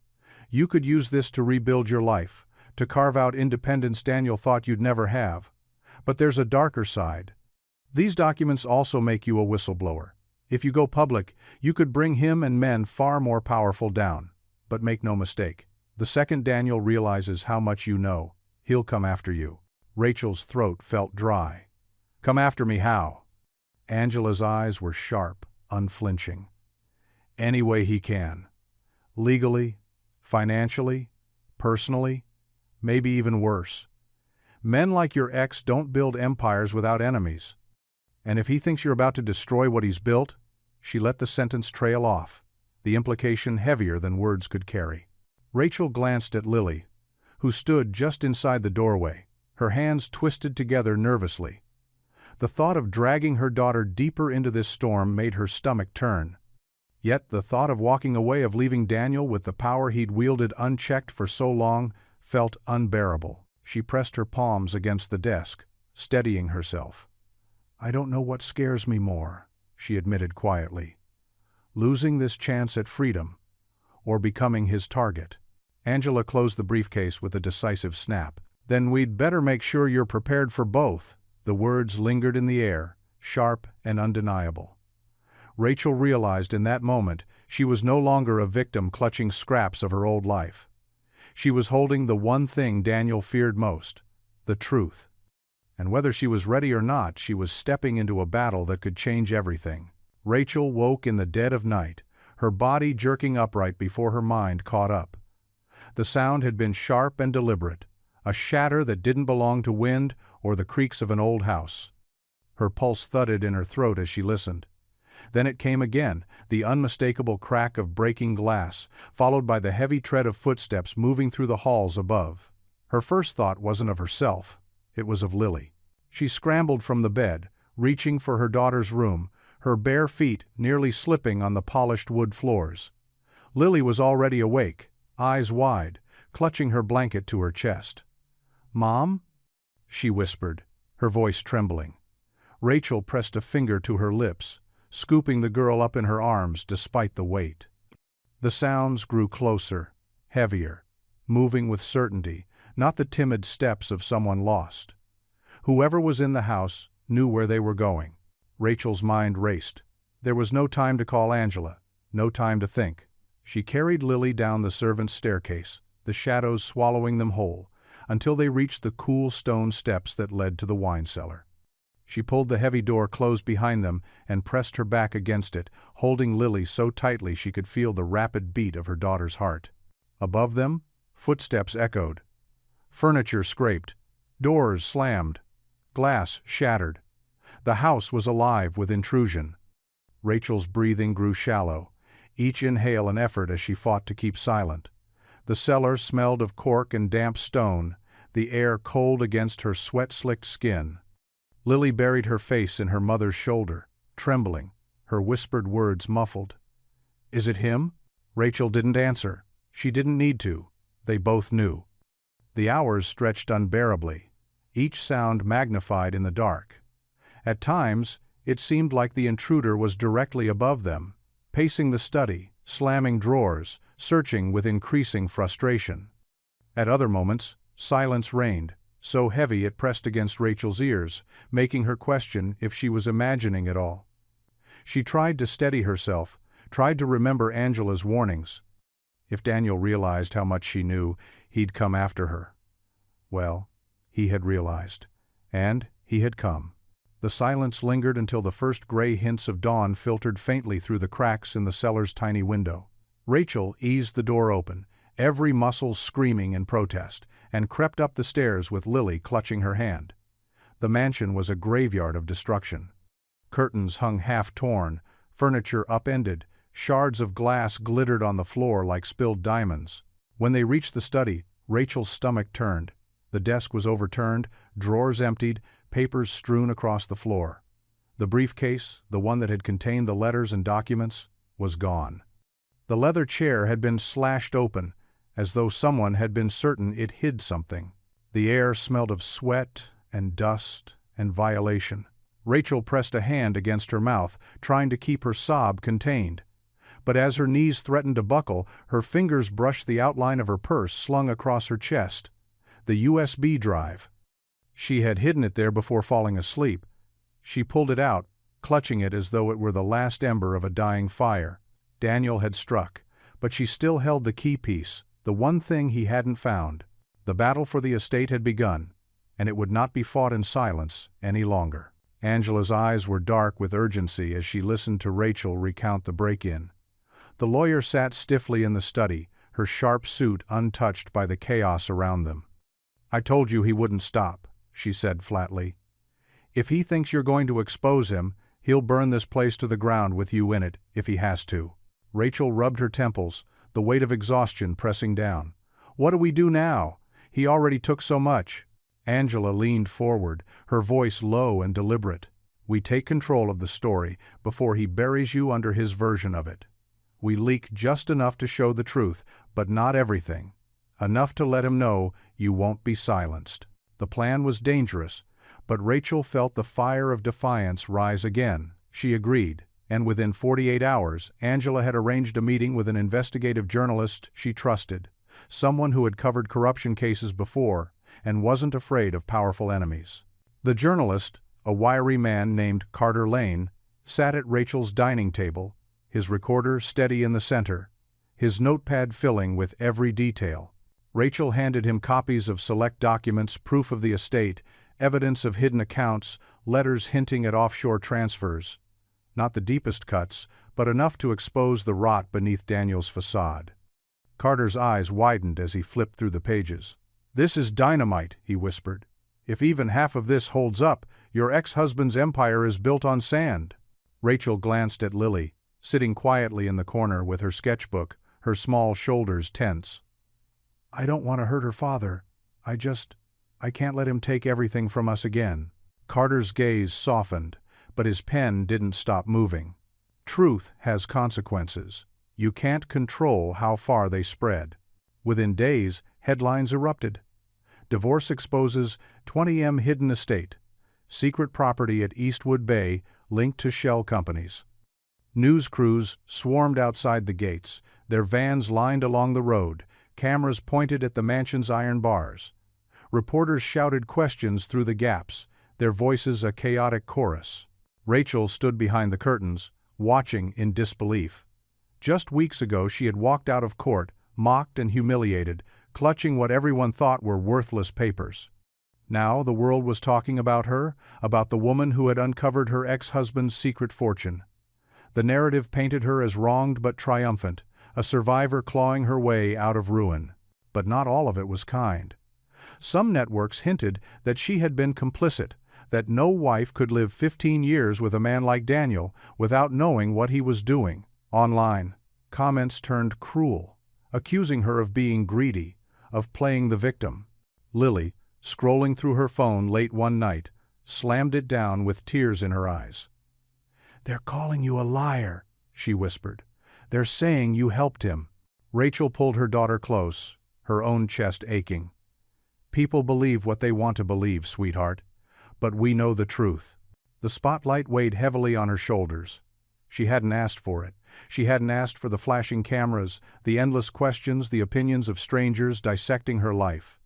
You could use this to rebuild your life, to carve out independence Daniel thought you'd never have. But there's a darker side. These documents also make you a whistleblower. If you go public, you could bring him and men far more powerful down. But make no mistake, the second Daniel realizes how much you know, he'll come after you." Rachel's throat felt dry. "Come after me how?" Angela's eyes were sharp, unflinching. "Any way he can. Legally, financially, personally, maybe even worse. Men like your ex don't build empires without enemies. And if he thinks you're about to destroy what he's built," she let the sentence trail off, the implication heavier than words could carry. Rachel glanced at Lily, who stood just inside the doorway, her hands twisted together nervously. The thought of dragging her daughter deeper into this storm made her stomach turn. Yet the thought of walking away, of leaving Daniel with the power he'd wielded unchecked for so long, felt unbearable. She pressed her palms against the desk, steadying herself. "I don't know what scares me more," she admitted quietly. "Losing this chance at freedom, or becoming his target." Angela closed the briefcase with a decisive snap. "Then we'd better make sure you're prepared for both." The words lingered in the air, sharp and undeniable. Rachel realized in that moment she was no longer a victim clutching scraps of her old life. She was holding the one thing Daniel feared most, the truth. And whether she was ready or not, she was stepping into a battle that could change everything. Rachel woke in the dead of night, her body jerking upright before her mind caught up. The sound had been sharp and deliberate, a shatter that didn't belong to wind or the creaks of an old house. Her pulse thudded in her throat as she listened. Then it came again, the unmistakable crack of breaking glass, followed by the heavy tread of footsteps moving through the halls above. Her first thought wasn't of herself, it was of Lily. She scrambled from the bed, reaching for her daughter's room, her bare feet nearly slipping on the polished wood floors. Lily was already awake, eyes wide, clutching her blanket to her chest. "Mom?" she whispered, her voice trembling. Rachel pressed a finger to her lips, scooping the girl up in her arms despite the weight. The sounds grew closer, heavier, moving with certainty, not the timid steps of someone lost. Whoever was in the house knew where they were going. Rachel's mind raced. There was no time to call Angela, no time to think. She carried Lily down the servants' staircase, the shadows swallowing them whole, until they reached the cool stone steps that led to the wine cellar. She pulled the heavy door closed behind them and pressed her back against it, holding Lily so tightly she could feel the rapid beat of her daughter's heart. Above them, footsteps echoed. Furniture scraped, doors slammed, glass shattered. The house was alive with intrusion. Rachel's breathing grew shallow, each inhale an effort as she fought to keep silent. The cellar smelled of cork and damp stone, the air cold against her sweat-slicked skin. Lily buried her face in her mother's shoulder, trembling, her whispered words muffled. "Is it him?" Rachel didn't answer. She didn't need to. They both knew. The hours stretched unbearably, each sound magnified in the dark. At times, it seemed like the intruder was directly above them, pacing the study, slamming drawers, searching with increasing frustration. At other moments, silence reigned, so heavy it pressed against Rachel's ears, making her question if she was imagining it all. She tried to steady herself, tried to remember Angela's warnings. If Daniel realized how much she knew, he'd come after her. Well, he had realized. And he had come. The silence lingered until the first gray hints of dawn filtered faintly through the cracks in the cellar's tiny window. Rachel eased the door open, every muscle screaming in protest, and crept up the stairs with Lily clutching her hand. The mansion was a graveyard of destruction. Curtains hung half-torn, furniture upended, shards of glass glittered on the floor like spilled diamonds. When they reached the study, Rachel's stomach turned. The desk was overturned, drawers emptied, papers strewn across the floor. The briefcase, the one that had contained the letters and documents, was gone. The leather chair had been slashed open, as though someone had been certain it hid something. The air smelled of sweat and dust and violation. Rachel pressed a hand against her mouth, trying to keep her sob contained. But as her knees threatened to buckle, her fingers brushed the outline of her purse slung across her chest. The USB drive. She had hidden it there before falling asleep. She pulled it out, clutching it as though it were the last ember of a dying fire. Daniel had struck, but she still held the key piece, the one thing he hadn't found. The battle for the estate had begun, and it would not be fought in silence any longer. Angela's eyes were dark with urgency as she listened to Rachel recount the break-in. The lawyer sat stiffly in the study, her sharp suit untouched by the chaos around them. "I told you he wouldn't stop," she said flatly. "If he thinks you're going to expose him, he'll burn this place to the ground with you in it, if he has to." Rachel rubbed her temples, the weight of exhaustion pressing down. "What do we do now? He already took so much." Angela leaned forward, her voice low and deliberate. "We take control of the story before he buries you under his version of it. We leak just enough to show the truth, but not everything. Enough to let him know you won't be silenced." The plan was dangerous, but Rachel felt the fire of defiance rise again. She agreed, and within 48 hours, Angela had arranged a meeting with an investigative journalist she trusted, someone who had covered corruption cases before and wasn't afraid of powerful enemies. The journalist, a wiry man named Carter Lane, sat at Rachel's dining table, his recorder steady in the center, his notepad filling with every detail. Rachel handed him copies of select documents, proof of the estate, evidence of hidden accounts, letters hinting at offshore transfers. Not the deepest cuts, but enough to expose the rot beneath Daniel's facade. Carter's eyes widened as he flipped through the pages. "This is dynamite," he whispered. "If even half of this holds up, your ex-husband's empire is built on sand." Rachel glanced at Lily, sitting quietly in the corner with her sketchbook, her small shoulders tense. "I don't want to hurt her father. I can't let him take everything from us again." Carter's gaze softened, but his pen didn't stop moving. Truth has consequences. You can't control how far they spread. Within days, headlines erupted. Divorce exposes 20M hidden estate. Secret property at Eastwood Bay linked to shell companies. News crews swarmed outside the gates, their vans lined along the road, cameras pointed at the mansion's iron bars. Reporters shouted questions through the gaps, their voices a chaotic chorus. Rachel stood behind the curtains, watching in disbelief. Just weeks ago she had walked out of court, mocked and humiliated, clutching what everyone thought were worthless papers. Now the world was talking about her, about the woman who had uncovered her ex-husband's secret fortune. The narrative painted her as wronged but triumphant, a survivor clawing her way out of ruin. But not all of it was kind. Some networks hinted that she had been complicit, that no wife could live 15 years with a man like Daniel without knowing what he was doing. Online, comments turned cruel, accusing her of being greedy, of playing the victim. Lily, scrolling through her phone late one night, slammed it down with tears in her eyes. "They're calling you a liar," she whispered. "They're saying you helped him." Rachel pulled her daughter close, her own chest aching. "People believe what they want to believe, sweetheart. But we know the truth." The spotlight weighed heavily on her shoulders. She hadn't asked for it. She hadn't asked for the flashing cameras, the endless questions, the opinions of strangers dissecting her life.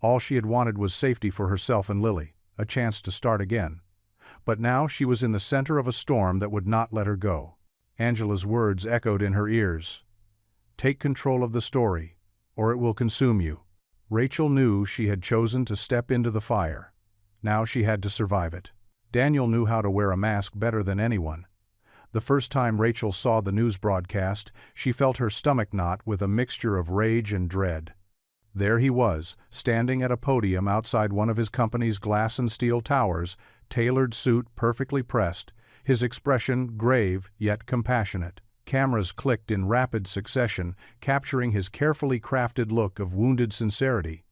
All she had wanted was safety for herself and Lily, a chance to start again. But now she was in the center of a storm that would not let her go. Angela's words echoed in her ears. "Take control of the story, or it will consume you." Rachel knew she had chosen to step into the fire. Now she had to survive it. Daniel knew how to wear a mask better than anyone. The first time Rachel saw the news broadcast, she felt her stomach knot with a mixture of rage and dread. There he was, standing at a podium outside one of his company's glass and steel towers, tailored suit perfectly pressed, his expression grave yet compassionate. Cameras clicked in rapid succession, capturing his carefully crafted look of wounded sincerity.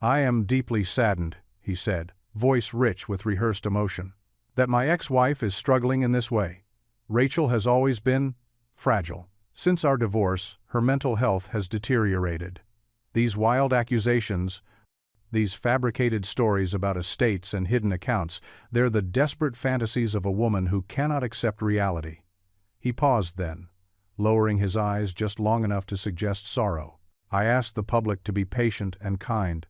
"I am deeply saddened," he said, voice rich with rehearsed emotion, "that my ex-wife is struggling in this way. Rachel has always been fragile. Since our divorce, her mental health has deteriorated. These wild accusations, these fabricated stories about estates and hidden accounts, they're the desperate fantasies of a woman who cannot accept reality." He paused then, lowering his eyes just long enough to suggest sorrow. "I ask the public to be patient and kind,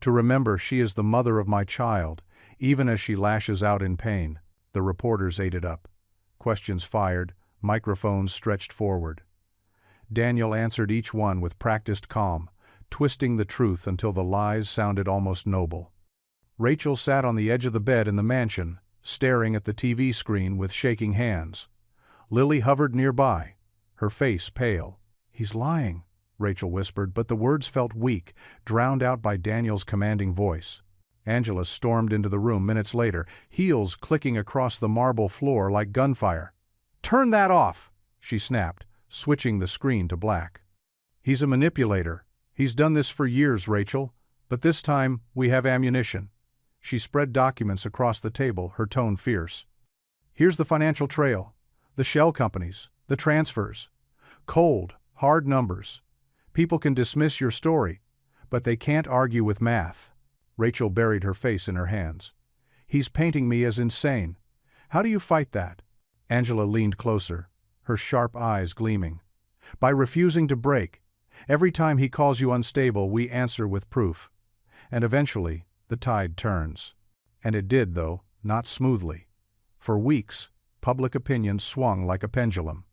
to remember she is the mother of my child, even as she lashes out in pain." The reporters ate it up. Questions fired, microphones stretched forward. Daniel answered each one with practiced calm, twisting the truth until the lies sounded almost noble. Rachel sat on the edge of the bed in the mansion, staring at the TV screen with shaking hands. Lily hovered nearby, her face pale. "He's lying," Rachel whispered, but the words felt weak, drowned out by Daniel's commanding voice. Angela stormed into the room minutes later, heels clicking across the marble floor like gunfire. "Turn that off!" she snapped, switching the screen to black. "He's a manipulator. He's done this for years, Rachel, but this time we have ammunition." She spread documents across the table, her tone fierce. "Here's the financial trail, the shell companies, the transfers. Cold, hard numbers. People can dismiss your story, but they can't argue with math." Rachel buried her face in her hands. "He's painting me as insane. How do you fight that?" Angela leaned closer, her sharp eyes gleaming. "By refusing to break. Every time he calls you unstable, we answer with proof. And eventually, the tide turns." And it did, though, not smoothly. For weeks, public opinion swung like a pendulum.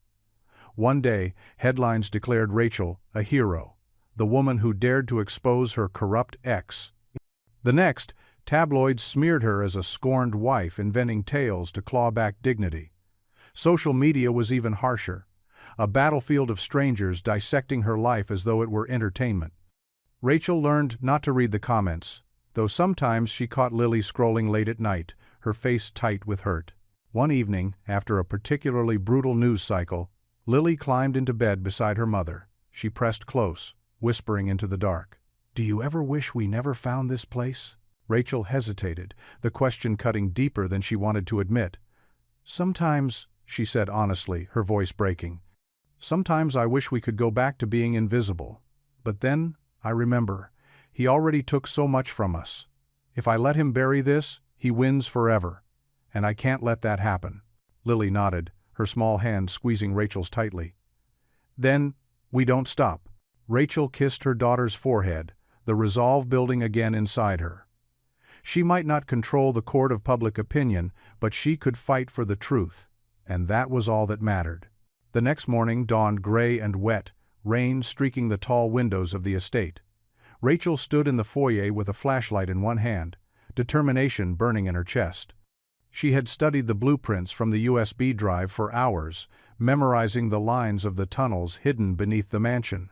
One day, headlines declared Rachel a hero, the woman who dared to expose her corrupt ex. The next, tabloids smeared her as a scorned wife inventing tales to claw back dignity. Social media was even harsher, a battlefield of strangers dissecting her life as though it were entertainment. Rachel learned not to read the comments, though sometimes she caught Lily scrolling late at night, her face tight with hurt. One evening, after a particularly brutal news cycle, Lily climbed into bed beside her mother. She pressed close, whispering into the dark. "Do you ever wish we never found this place?" Rachel hesitated, the question cutting deeper than she wanted to admit. "Sometimes," she said honestly, her voice breaking, "sometimes I wish we could go back to being invisible. But then, I remember, he already took so much from us. If I let him bury this, he wins forever. And I can't let that happen." Lily nodded, her small hand squeezing Rachel's tightly. "Then, we don't stop." Rachel kissed her daughter's forehead, the resolve building again inside her. She might not control the court of public opinion, but she could fight for the truth, and that was all that mattered. The next morning dawned gray and wet, rain streaking the tall windows of the estate. Rachel stood in the foyer with a flashlight in one hand, determination burning in her chest. She had studied the blueprints from the USB drive for hours, memorizing the lines of the tunnels hidden beneath the mansion.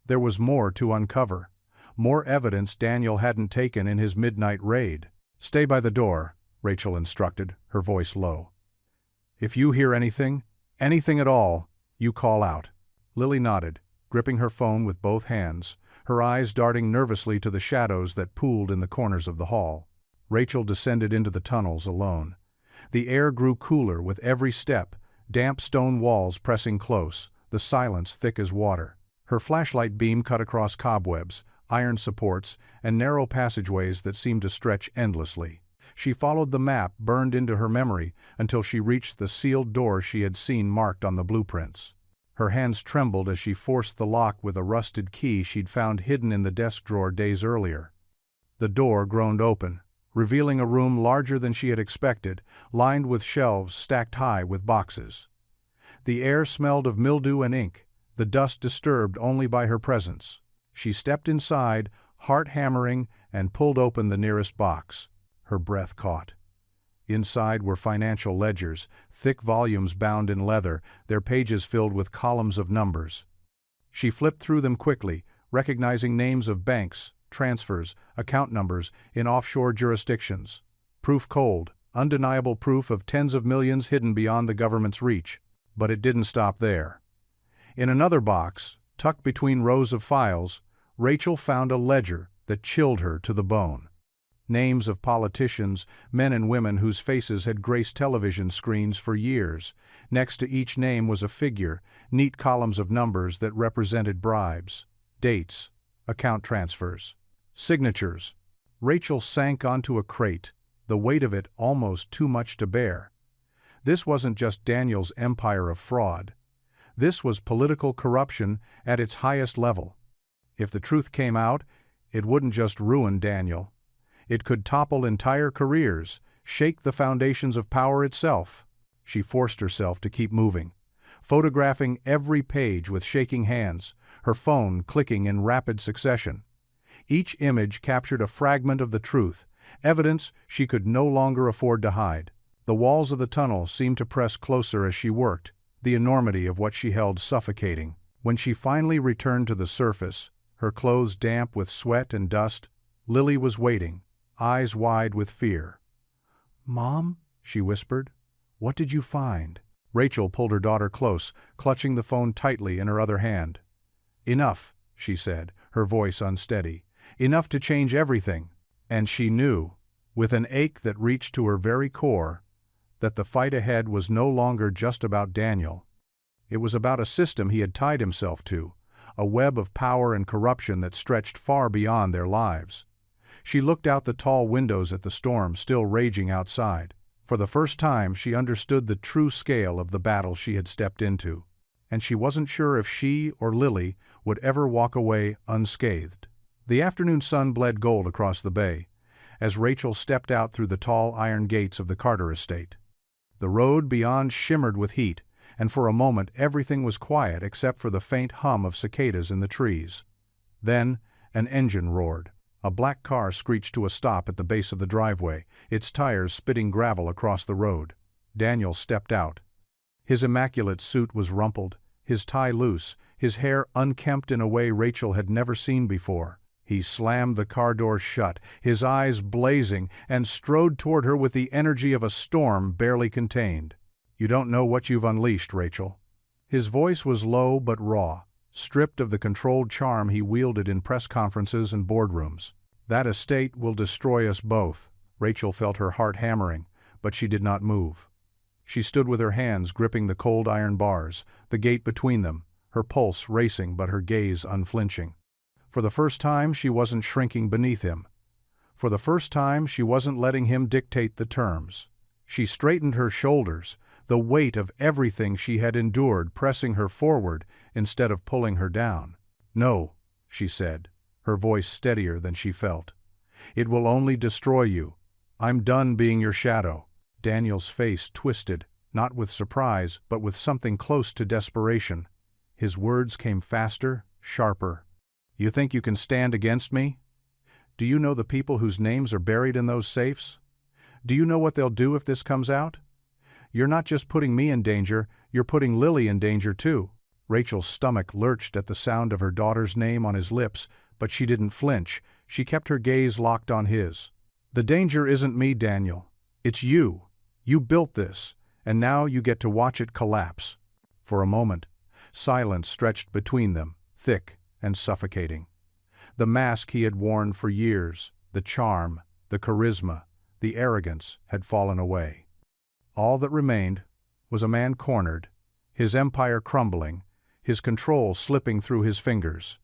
There was more to uncover, more evidence Daniel hadn't taken in his midnight raid. "Stay by the door," Rachel instructed, her voice low. "If you hear anything at all, you call out." Lily nodded, gripping her phone with both hands, her eyes darting nervously to the shadows that pooled in the corners of the hall. Rachel descended into the tunnels alone. The air grew cooler with every step, damp stone walls pressing close, the silence thick as water. Her flashlight beam cut across cobwebs, iron supports, and narrow passageways that seemed to stretch endlessly. She followed the map burned into her memory until she reached the sealed door she had seen marked on the blueprints. Her hands trembled as she forced the lock with a rusted key she'd found hidden in the desk drawer days earlier. The door groaned open, revealing a room larger than she had expected, lined with shelves stacked high with boxes. The air smelled of mildew and ink, the dust disturbed only by her presence. She stepped inside, heart hammering, and pulled open the nearest box. Her breath caught. Inside were financial ledgers, thick volumes bound in leather, their pages filled with columns of numbers. She flipped through them quickly, recognizing names of banks, transfers, account numbers in offshore jurisdictions. Proof cold, undeniable proof of tens of millions hidden beyond the government's reach. But it didn't stop there. In another box, tucked between rows of files, Rachel found a ledger that chilled her to the bone. Names of politicians, men and women whose faces had graced television screens for years. Next to each name was a figure, neat columns of numbers that represented bribes, dates, account transfers, signatures. Rachel sank onto a crate, the weight of it almost too much to bear. This wasn't just Daniel's empire of fraud. This was political corruption at its highest level. If the truth came out, it wouldn't just ruin Daniel. It could topple entire careers, shake the foundations of power itself. She forced herself to keep moving, photographing every page with shaking hands, her phone clicking in rapid succession. Each image captured a fragment of the truth, evidence she could no longer afford to hide. The walls of the tunnel seemed to press closer as she worked, the enormity of what she held suffocating. When she finally returned to the surface, her clothes damp with sweat and dust, Lily was waiting, eyes wide with fear. "Mom," she whispered, "what did you find?" Rachel pulled her daughter close, clutching the phone tightly in her other hand. "Enough," she said, her voice unsteady. "Enough to change everything." And she knew, with an ache that reached to her very core, that the fight ahead was no longer just about Daniel. It was about a system he had tied himself to, a web of power and corruption that stretched far beyond their lives. She looked out the tall windows at the storm still raging outside. For the first time she understood the true scale of the battle she had stepped into, and she wasn't sure if she or Lily would ever walk away unscathed. The afternoon sun bled gold across the bay, as Rachel stepped out through the tall iron gates of the Carter estate. The road beyond shimmered with heat, and for a moment everything was quiet except for the faint hum of cicadas in the trees. Then an engine roared. A black car screeched to a stop at the base of the driveway, its tires spitting gravel across the road. Daniel stepped out. His immaculate suit was rumpled, his tie loose, his hair unkempt in a way Rachel had never seen before. He slammed the car door shut, his eyes blazing, and strode toward her with the energy of a storm barely contained. "You don't know what you've unleashed, Rachel." His voice was low but raw, stripped of the controlled charm he wielded in press conferences and boardrooms. "That estate will destroy us both." Rachel felt her heart hammering, but she did not move. She stood with her hands gripping the cold iron bars, the gate between them, her pulse racing but her gaze unflinching. For the first time she wasn't shrinking beneath him. For the first time she wasn't letting him dictate the terms. She straightened her shoulders, the weight of everything she had endured pressing her forward instead of pulling her down. "No," she said, her voice steadier than she felt. "It will only destroy you. I'm done being your shadow." Daniel's face twisted, not with surprise, but with something close to desperation. His words came faster, sharper. "You think you can stand against me? Do you know the people whose names are buried in those safes? Do you know what they'll do if this comes out? You're not just putting me in danger, you're putting Lily in danger too." Rachel's stomach lurched at the sound of her daughter's name on his lips, but she didn't flinch. She kept her gaze locked on his. "The danger isn't me, Daniel. It's you. You built this, and now you get to watch it collapse." For a moment, silence stretched between them, thick and suffocating. The mask he had worn for years, the charm, the charisma, the arrogance had fallen away. All that remained was a man cornered, his empire crumbling, his control slipping through his fingers.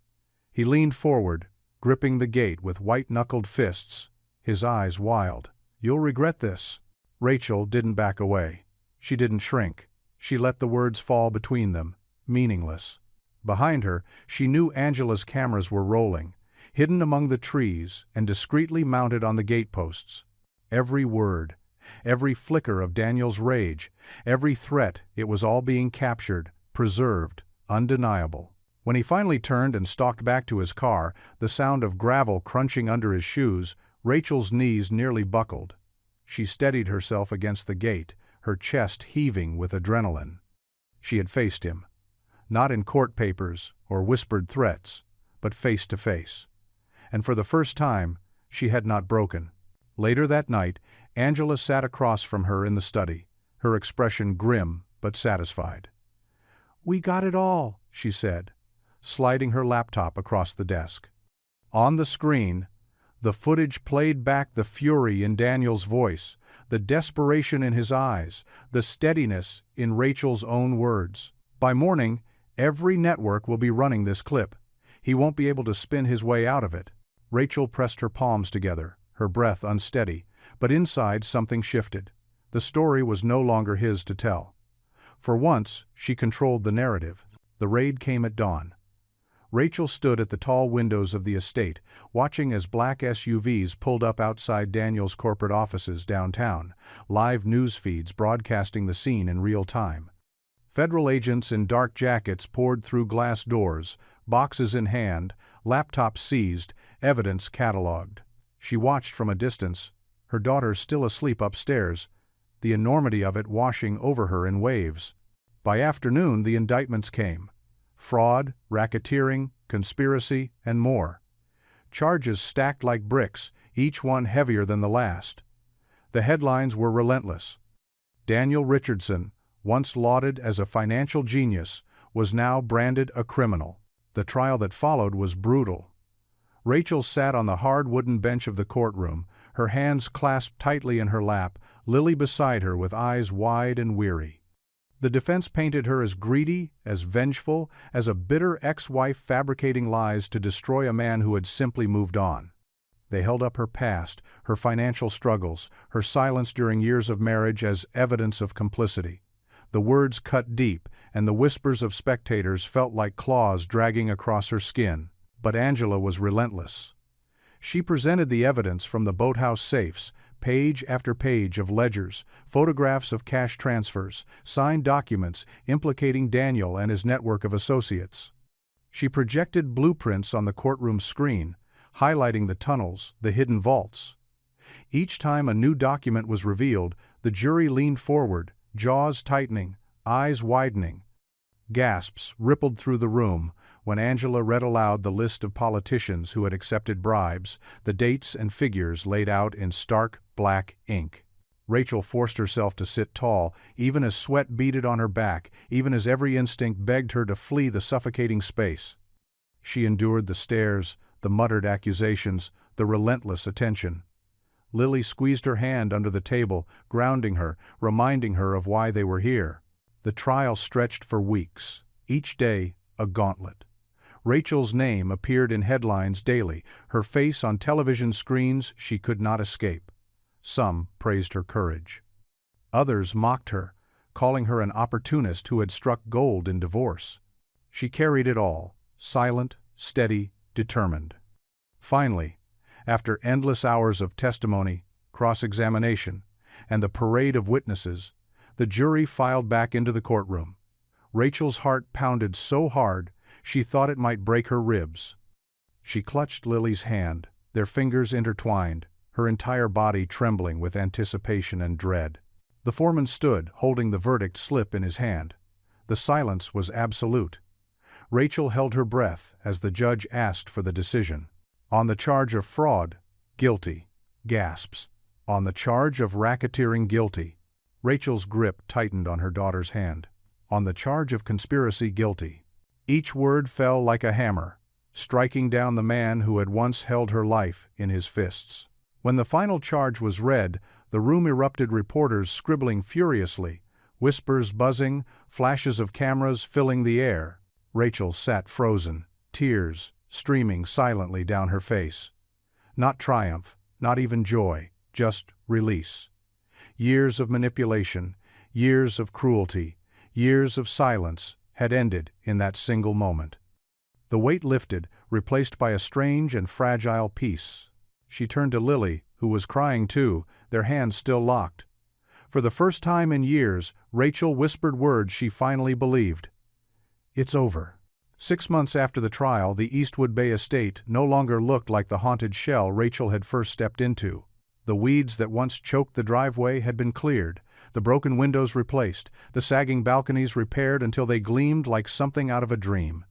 He leaned forward, gripping the gate with white-knuckled fists, his eyes wild. "You'll regret this." Rachel didn't back away. She didn't shrink. She let the words fall between them, meaningless. Behind her, she knew Angela's cameras were rolling, hidden among the trees and discreetly mounted on the gateposts. Every word, every flicker of Daniel's rage, every threat, it was all being captured, preserved, undeniable. When he finally turned and stalked back to his car, the sound of gravel crunching under his shoes, Rachel's knees nearly buckled. She steadied herself against the gate, her chest heaving with adrenaline. She had faced him, not in court papers or whispered threats, but face to face. And for the first time, she had not broken. Later that night, Angela sat across from her in the study, her expression grim but satisfied. "We got it all," she said, sliding her laptop across the desk. On the screen, the footage played back the fury in Daniel's voice, the desperation in his eyes, the steadiness in Rachel's own words. By morning, every network will be running this clip. He won't be able to spin his way out of it. Rachel pressed her palms together, her breath unsteady, but inside something shifted. The story was no longer his to tell. For once, she controlled the narrative. The raid came at dawn. Rachel stood at the tall windows of the estate, watching as black SUVs pulled up outside Daniel's corporate offices downtown, live news feeds broadcasting the scene in real time. Federal agents in dark jackets poured through glass doors, boxes in hand, laptops seized, evidence catalogued. She watched from a distance, her daughter still asleep upstairs, the enormity of it washing over her in waves. By afternoon, the indictments came. Fraud, racketeering, conspiracy, and more. Charges stacked like bricks, each one heavier than the last. The headlines were relentless. Daniel Richardson, once lauded as a financial genius, was now branded a criminal. The trial that followed was brutal. Rachel sat on the hard wooden bench of the courtroom, her hands clasped tightly in her lap, Lily beside her with eyes wide and weary. The defense painted her as greedy, as vengeful, as a bitter ex-wife fabricating lies to destroy a man who had simply moved on. They held up her past, her financial struggles, her silence during years of marriage as evidence of complicity. The words cut deep, and the whispers of spectators felt like claws dragging across her skin. But Angela was relentless. She presented the evidence from the Boathouse safes, page after page of ledgers, photographs of cash transfers, signed documents implicating Daniel and his network of associates. She projected blueprints on the courtroom screen, highlighting the tunnels, the hidden vaults. Each time a new document was revealed, the jury leaned forward, jaws tightening, eyes widening. Gasps rippled through the room when Angela read aloud the list of politicians who had accepted bribes, the dates and figures laid out in stark black ink. Rachel forced herself to sit tall, even as sweat beaded on her back, even as every instinct begged her to flee the suffocating space. She endured the stares, the muttered accusations, the relentless attention. Lily squeezed her hand under the table, grounding her, reminding her of why they were here. The trial stretched for weeks, each day a gauntlet. Rachel's name appeared in headlines daily, her face on television screens she could not escape. Some praised her courage. Others mocked her, calling her an opportunist who had struck gold in divorce. She carried it all, silent, steady, determined. Finally, after endless hours of testimony, cross-examination, and the parade of witnesses, the jury filed back into the courtroom. Rachel's heart pounded so hard she thought it might break her ribs. She clutched Lily's hand, their fingers intertwined, her entire body trembling with anticipation and dread. The foreman stood, holding the verdict slip in his hand. The silence was absolute. Rachel held her breath as the judge asked for the decision. On the charge of fraud, guilty. Gasps. On the charge of racketeering, guilty. Rachel's grip tightened on her daughter's hand. On the charge of conspiracy, guilty. Each word fell like a hammer, striking down the man who had once held her life in his fists. When the final charge was read, the room erupted, reporters scribbling furiously, whispers buzzing, flashes of cameras filling the air. Rachel sat frozen, tears streaming silently down her face. Not triumph, not even joy, just release. Years of manipulation, years of cruelty, years of silence had ended in that single moment. The weight lifted, replaced by a strange and fragile peace. She turned to Lily, who was crying too, their hands still locked. For the first time in years, Rachel whispered words she finally believed. "It's over." 6 months after the trial, the Eastwood Bay estate no longer looked like the haunted shell Rachel had first stepped into. The weeds that once choked the driveway had been cleared, the broken windows replaced, the sagging balconies repaired until they gleamed like something out of a dream.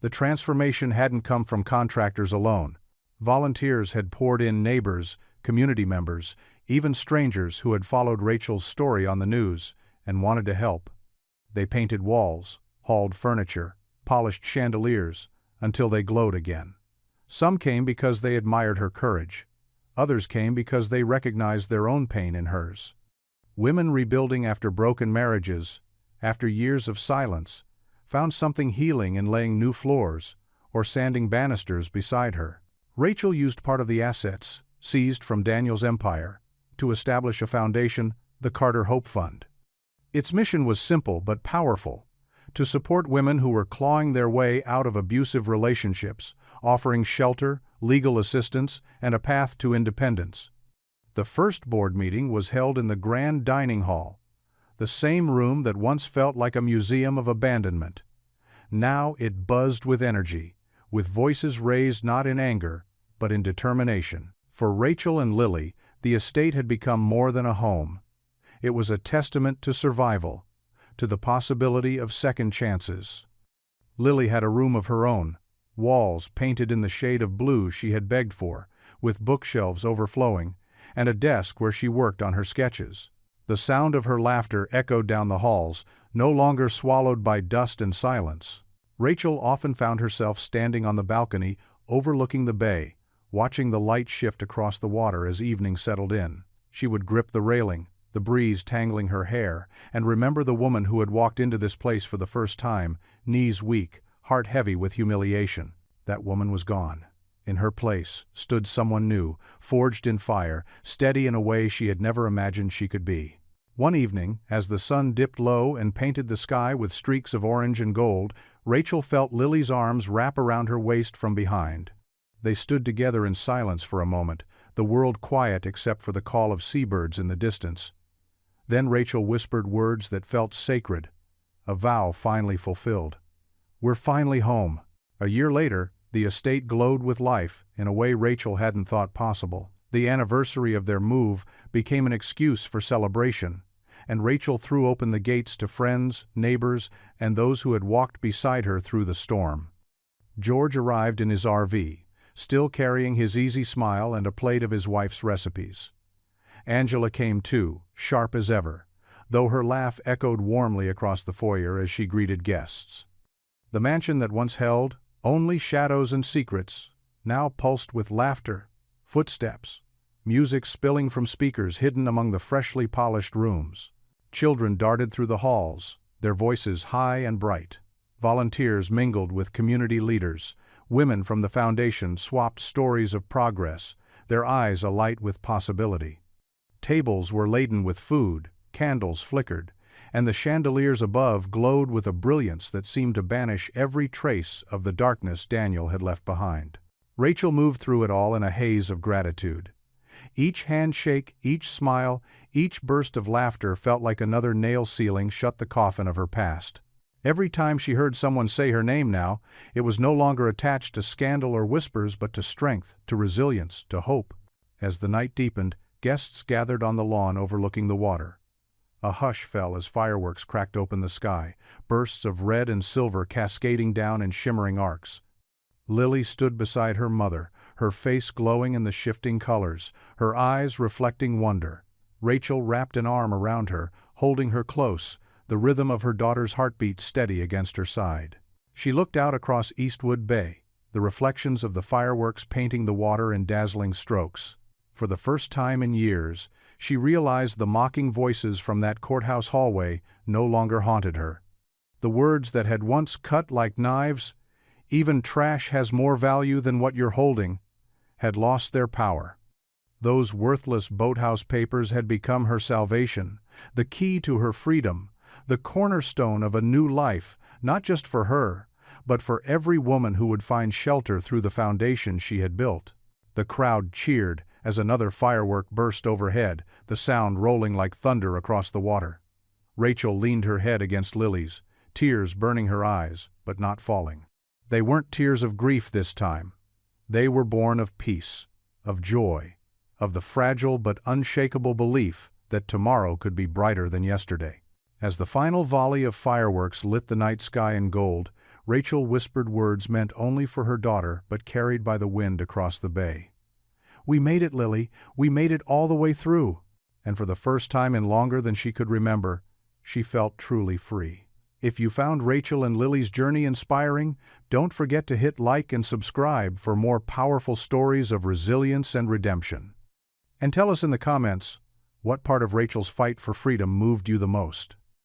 The transformation hadn't come from contractors alone. Volunteers had poured in, neighbors, community members, even strangers who had followed Rachel's story on the news and wanted to help. They painted walls, hauled furniture, polished chandeliers, until they glowed again. Some came because they admired her courage. Others came because they recognized their own pain in hers. Women rebuilding after broken marriages, after years of silence, found something healing in laying new floors or sanding banisters beside her. Rachel used part of the assets, seized from Daniel's empire, to establish a foundation, the Carter Hope Fund. Its mission was simple but powerful: to support women who were clawing their way out of abusive relationships, offering shelter, legal assistance, and a path to independence. The first board meeting was held in the grand dining hall, the same room that once felt like a museum of abandonment. Now it buzzed with energy, with voices raised not in anger, but in determination. For Rachel and Lily, the estate had become more than a home. It was a testament to survival, to the possibility of second chances. Lily had a room of her own, walls painted in the shade of blue she had begged for, with bookshelves overflowing, and a desk where she worked on her sketches. The sound of her laughter echoed down the halls, no longer swallowed by dust and silence. Rachel often found herself standing on the balcony, overlooking the bay, watching the light shift across the water as evening settled in. She would grip the railing, the breeze tangling her hair, and remember the woman who had walked into this place for the first time, knees weak, heart heavy with humiliation. That woman was gone. In her place stood someone new, forged in fire, steady in a way she had never imagined she could be. One evening, as the sun dipped low and painted the sky with streaks of orange and gold, Rachel felt Lily's arms wrap around her waist from behind. They stood together in silence for a moment, the world quiet except for the call of seabirds in the distance. Then Rachel whispered words that felt sacred, a vow finally fulfilled. "We're finally home." A year later, the estate glowed with life in a way Rachel hadn't thought possible. The anniversary of their move became an excuse for celebration, and Rachel threw open the gates to friends, neighbors, and those who had walked beside her through the storm. George arrived in his RV, still carrying his easy smile and a plate of his wife's recipes. Angela came too, sharp as ever, though her laugh echoed warmly across the foyer as she greeted guests. The mansion that once held only shadows and secrets now pulsed with laughter, footsteps, music spilling from speakers hidden among the freshly polished rooms. Children darted through the halls, their voices high and bright. Volunteers mingled with community leaders. Women from the foundation swapped stories of progress, their eyes alight with possibility. Tables were laden with food, candles flickered, and the chandeliers above glowed with a brilliance that seemed to banish every trace of the darkness Daniel had left behind. Rachel moved through it all in a haze of gratitude. Each handshake, each smile, each burst of laughter felt like another nail sealing shut the coffin of her past. Every time she heard someone say her name now, it was no longer attached to scandal or whispers but to strength, to resilience, to hope. As the night deepened, guests gathered on the lawn overlooking the water. A hush fell as fireworks cracked open the sky, bursts of red and silver cascading down in shimmering arcs. Lily stood beside her mother, her face glowing in the shifting colors, her eyes reflecting wonder. Rachel wrapped an arm around her, holding her close, the rhythm of her daughter's heartbeat steady against her side. She looked out across Eastwood Bay, the reflections of the fireworks painting the water in dazzling strokes. For the first time in years, she realized the mocking voices from that courthouse hallway no longer haunted her. The words that had once cut like knives, "Even trash has more value than what you're holding," had lost their power. Those worthless Boathouse papers had become her salvation, the key to her freedom, the cornerstone of a new life, not just for her, but for every woman who would find shelter through the foundation she had built. The crowd cheered as another firework burst overhead, the sound rolling like thunder across the water. Rachel leaned her head against Lily's, tears burning her eyes, but not falling. They weren't tears of grief this time. They were born of peace, of joy, of the fragile but unshakable belief that tomorrow could be brighter than yesterday. As the final volley of fireworks lit the night sky in gold, Rachel whispered words meant only for her daughter but carried by the wind across the bay. "We made it, Lily. We made it all the way through." And for the first time in longer than she could remember, she felt truly free. If you found Rachel and Lily's journey inspiring, don't forget to hit like and subscribe for more powerful stories of resilience and redemption. And tell us in the comments, what part of Rachel's fight for freedom moved you the most?